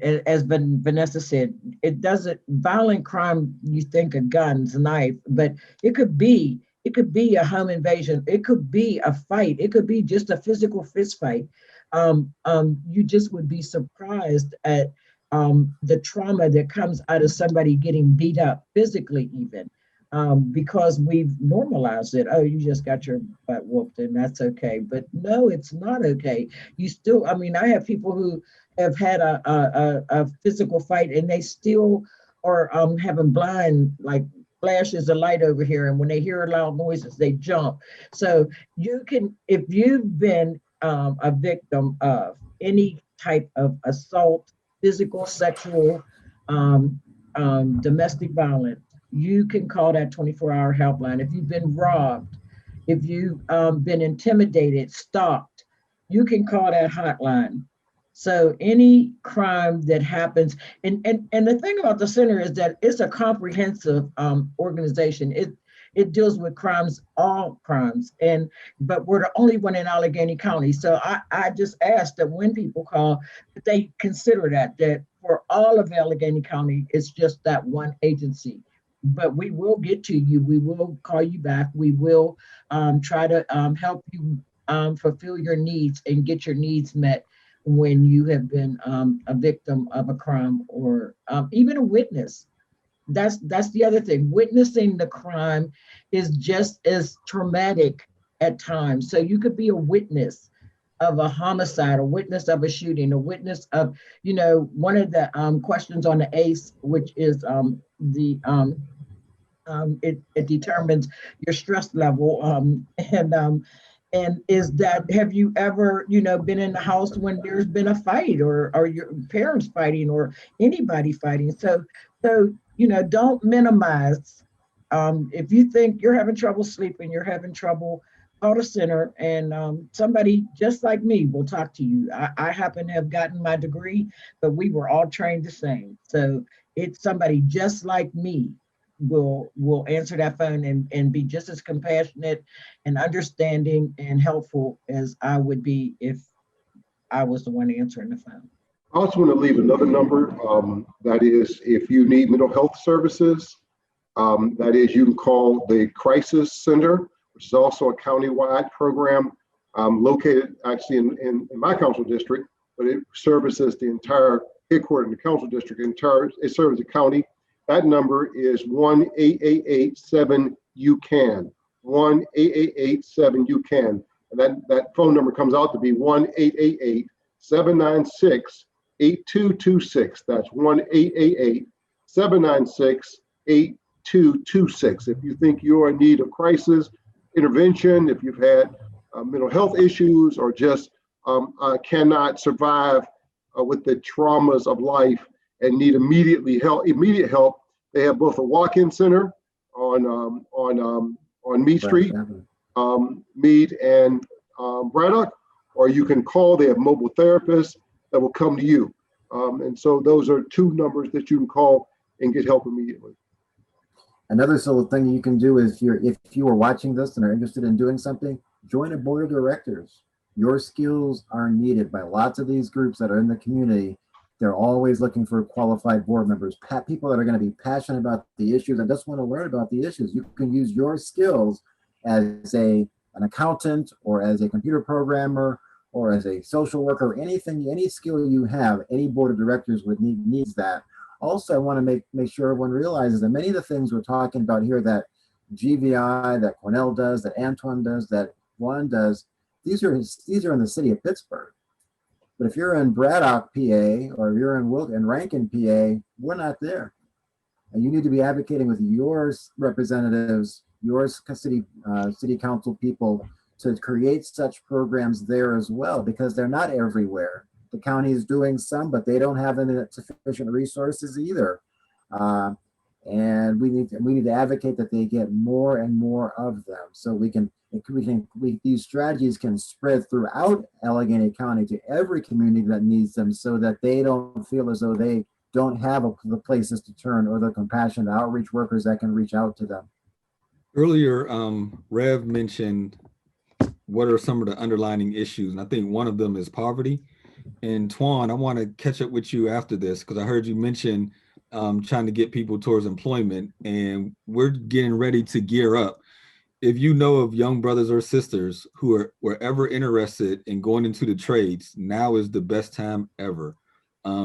[SPEAKER 4] as Vanessa said, it doesn't, violent crime, you think of guns, knife, but it could be a home invasion. It could be a fight. It could be just a physical fist fight. You just would be surprised at the trauma that comes out of somebody getting beat up physically even. Because we've normalized it. Oh, you just got your butt whooped and that's okay. But no, it's not okay. You still, I mean, I have people who have had a physical fight and they still are having blind, like flashes of light over here. And when they hear loud noises, they jump. So you can, if you've been a victim of any type of assault, physical, sexual, domestic violence, you can call that 24-hour helpline. If you've been robbed, if you've been intimidated, stalked, you can call that hotline. So any crime that happens, and the thing about the center is that it's a comprehensive organization. It deals with crimes, all crimes, but we're the only one in Allegheny County. So I just ask that when people call, that they consider that for all of Allegheny County, it's just that one agency. But we will get to you. We will call you back. We will try to help you fulfill your needs and get your needs met when you have been a victim of a crime or even a witness. That's the other thing. Witnessing the crime is just as traumatic at times. So you could be a witness of a homicide, a witness of a shooting, a witness of, one of the questions on the ACE, which is it determines your stress level. And is that, have you ever, been in the house when there's been a fight or your parents fighting or anybody fighting? So, don't minimize. If you think you're having trouble sleeping, you're having trouble, call the center and somebody just like me will talk to you. I happen to have gotten my degree, but we were all trained the same. So it's somebody just like me will answer that phone and be just as compassionate and understanding and helpful as I would be if I was the one answering the phone.
[SPEAKER 2] I also want to leave another number. That is, if you need mental health services, that is, you can call the Crisis Center, which is also a countywide program located actually in my council district, but it services the entire headquarters in the council district. It serves the county. That number is 1-888-7-YOU-CAN, 1-888-7-YOU-CAN. And that phone number comes out to be 1-888-796-8226. That's 1-888-796-8226. If you think you're in need of crisis intervention, if you've had mental health issues or just cannot survive with the traumas of life and need immediate help, they have both a walk-in center on Mead Street, Mead and Braddock, or you can call. They have mobile therapists that will come to you. And so those are two numbers that you can call and get help immediately.
[SPEAKER 8] Another sort of thing you can do is if you are watching this and are interested in doing something, join a board of directors. Your skills are needed by lots of these groups that are in the community. They're always looking for qualified board members, people that are going to be passionate about the issues and just want to learn about the issues. You can use your skills as an accountant or as a computer programmer or as a social worker, anything, any skill you have, any board of directors needs that. Also, I want to make sure everyone realizes that many of the things we're talking about here that GVI, that Cornell does, that Antoine does, that Juan does, these are in the city of Pittsburgh. But if you're in Braddock, PA, or if you're in Rankin, PA, we're not there. And you need to be advocating with your representatives, your city council people to create such programs there as well, because they're not everywhere. the county is doing some, but they don't have any sufficient resources either. And we need to advocate that they get more and more of them, so these strategies can spread throughout Allegheny County to every community that needs them, so that they don't feel as though they don't have the places to turn or the compassionate outreach workers that can reach out to them.
[SPEAKER 1] Earlier, Rev mentioned what are some of the underlying issues, and I think one of them is poverty. And Twan, I want to catch up with you after this because I heard you mention trying to get people towards employment, and we're getting ready to gear up. If you know of young brothers or sisters who were ever interested in going into the trades, now is the best time ever.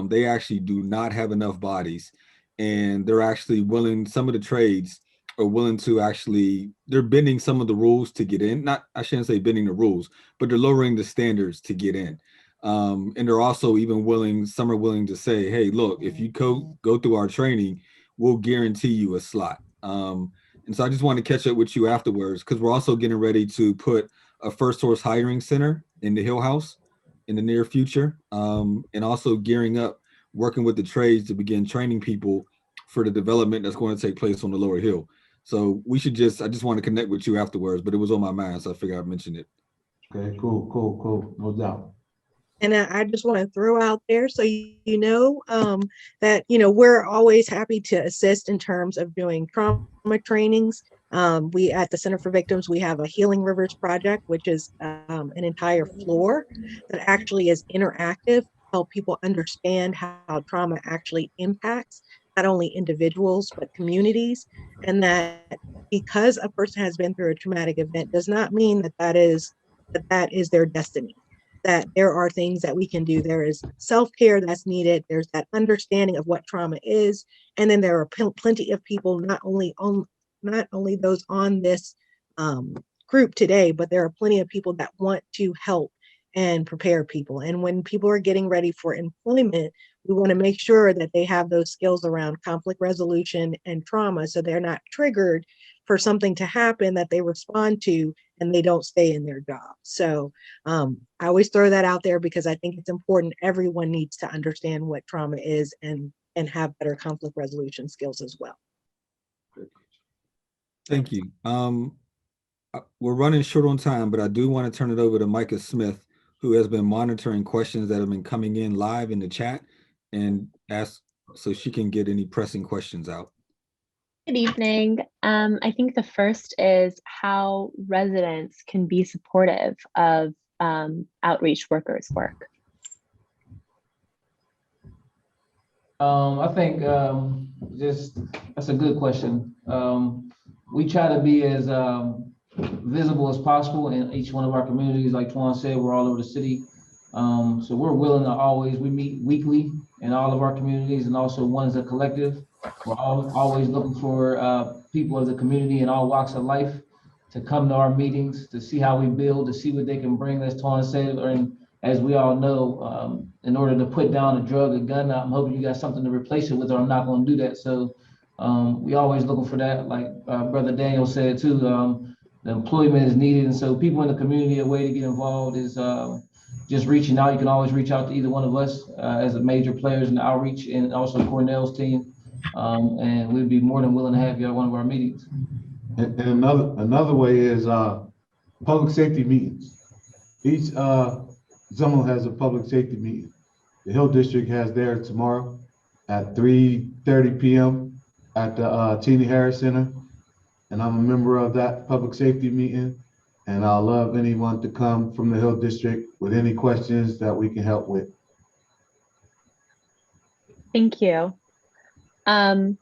[SPEAKER 1] They actually do not have enough bodies, and they're actually willing, some of the trades are willing to actually, they're bending some of the rules to get in. Not, I shouldn't say bending the rules, but they're lowering the standards to get in. And they're also even willing, some are willing to say, hey, look, if you go through our training, we'll guarantee you a slot. And so I just want to catch up with you afterwards, because we're also getting ready to put a first source hiring center in the Hill House in the near future, and also gearing up, working with the trades to begin training people for the development that's going to take place on the lower hill. So I just want to connect with you afterwards, but it was on my mind, so I figured I'd mention it.
[SPEAKER 6] Okay, cool, no doubt.
[SPEAKER 5] And I just want to throw out there so you know that we're always happy to assist in terms of doing trauma trainings. We at the Center for Victims, we have a Healing Rivers project, which is an entire floor that actually is interactive, help people understand how trauma actually impacts not only individuals but communities, and that because a person has been through a traumatic event does not mean that is their destiny. That there are things that we can do. There is self-care that's needed. There's that understanding of what trauma is. And then there are plenty of people, not only those on this group today, but there are plenty of people that want to help and prepare people. And when people are getting ready for employment, we want to make sure that they have those skills around conflict resolution and trauma, so they're not triggered for something to happen that they respond to and they don't stay in their job. So I always throw that out there because I think it's important. Everyone needs to understand what trauma is and have better conflict resolution skills as well.
[SPEAKER 1] Thank you. We're running short on time, but I do want to turn it over to Micah Smith, who has been monitoring questions that have been coming in live in the chat and ask so she can get any pressing questions out.
[SPEAKER 9] Good evening. I think the first is how residents can be supportive of outreach workers' work.
[SPEAKER 7] I think that's a good question. We try to be as visible as possible in each one of our communities. Like Twan said, we're all over the city. So we're willing to we meet weekly in all of our communities and also one as a collective. We're always looking for people of the community in all walks of life to come to our meetings, to see how we build, to see what they can bring, as Twan said. And as we all know, in order to put down a drug, a gun, I'm hoping you got something to replace it with, or I'm not going to do that. So we always looking for that. Like Brother Daniel said too, the employment is needed. And so people in the community, a way to get involved is just reaching out. You can always reach out to either one of us as a major players in the outreach, and also Cornell's team. And we'd be more than willing to have you at one of our meetings.
[SPEAKER 6] And another way is public safety meetings. Each zone has a public safety meeting. The Hill District has theirs tomorrow at 3:30 p.m. at the Teeny Harris Center. And I'm a member of that public safety meeting. And I'll love anyone to come from the Hill District with any questions that we can help with.
[SPEAKER 9] Thank you. I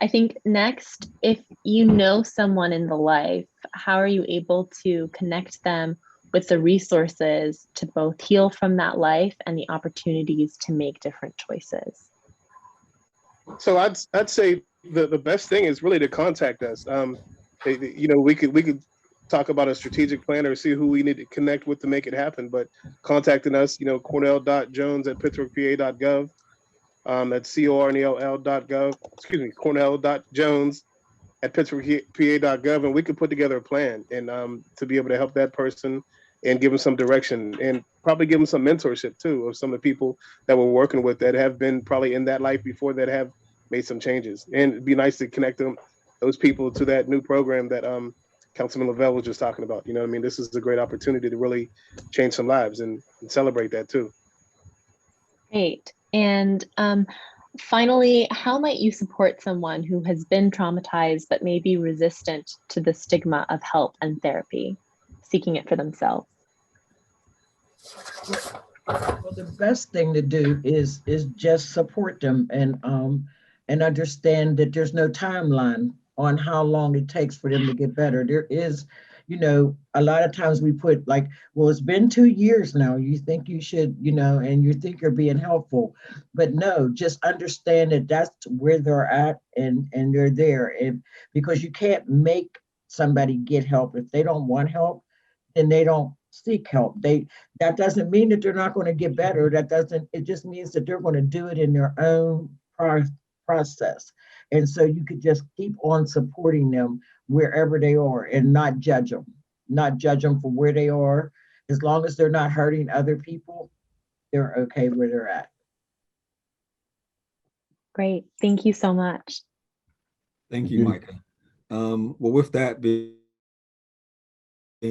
[SPEAKER 9] think next, if you know someone in the life, how are you able to connect them with the resources to both heal from that life and the opportunities to make different choices?
[SPEAKER 3] So I'd say the best thing is really to contact us. We could talk about a strategic plan or see who we need to connect with to make it happen. But contacting us, cornell.jones@pittsburghpa.gov. That's cornell.gov, cornell.jones@pittsburghpa.gov, and we could put together a plan and to be able to help that person and give them some direction, and probably give them some mentorship too of some of the people that we're working with that have been probably in that life before, that have made some changes. And it'd be nice to connect those people to that new program that Councilman Lavelle was just talking about. You know what I mean? This is a great opportunity to really change some lives and celebrate that too.
[SPEAKER 9] Great. And finally, how might you support someone who has been traumatized but may be resistant to the stigma of help and therapy, seeking it for themselves?
[SPEAKER 4] Well, the best thing to do is just support them and understand that there's no timeline on how long it takes for them to get better. There is, a lot of times we put like, well, it's been 2 years now. You think you should, and you think you're being helpful, but no, just understand that that's where they're at and they're there. And because you can't make somebody get help if they don't want help, then they don't seek help. That doesn't mean that they're not going to get better. It just means that they're going to do it in their own process. And so you could just keep on supporting them wherever they are and not judge them for where they are. As long as they're not hurting other people, they're okay where they're at.
[SPEAKER 9] Great. Thank you so much.
[SPEAKER 1] Thank you, Micah. Well, with that being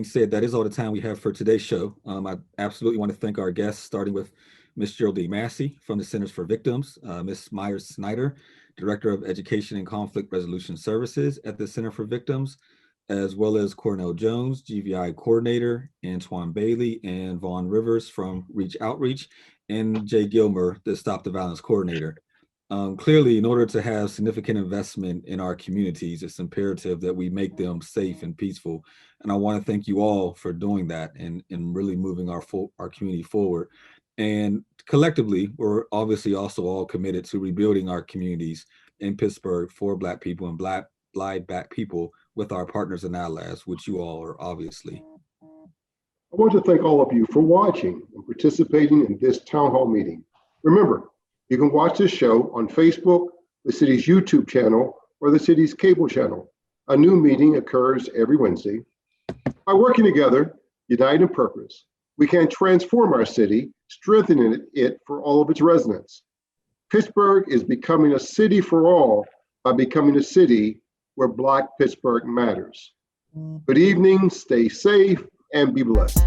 [SPEAKER 1] said, that is all the time we have for today's show. I absolutely want to thank our guests, starting with Ms. Geraldine Massey from the Centers for Victims, Ms. Myers Snyder, Director of Education and Conflict Resolution Services at the Center for Victims, as well as Cornell Jones, GVI Coordinator, Antoine Bailey, and Vaughn Rivers from Reach Outreach, and Jay Gilmer, the Stop the Violence Coordinator. Clearly, in order to have significant investment in our communities, it's imperative that we make them safe and peaceful. And I want to thank you all for doing that and really moving our community forward. And collectively, we're obviously also all committed to rebuilding our communities in Pittsburgh for Black people and Black people with our partners and allies, which you all are obviously.
[SPEAKER 2] I want to thank all of you for watching and participating in this town hall meeting. Remember, you can watch this show on Facebook, the city's YouTube channel, or the city's cable channel. A new meeting occurs every Wednesday. By working together, united in purpose, we can transform our city, strengthening it for all of its residents. Pittsburgh is becoming a city for all by becoming a city where Black Pittsburgh matters. Good evening, stay safe, and be blessed.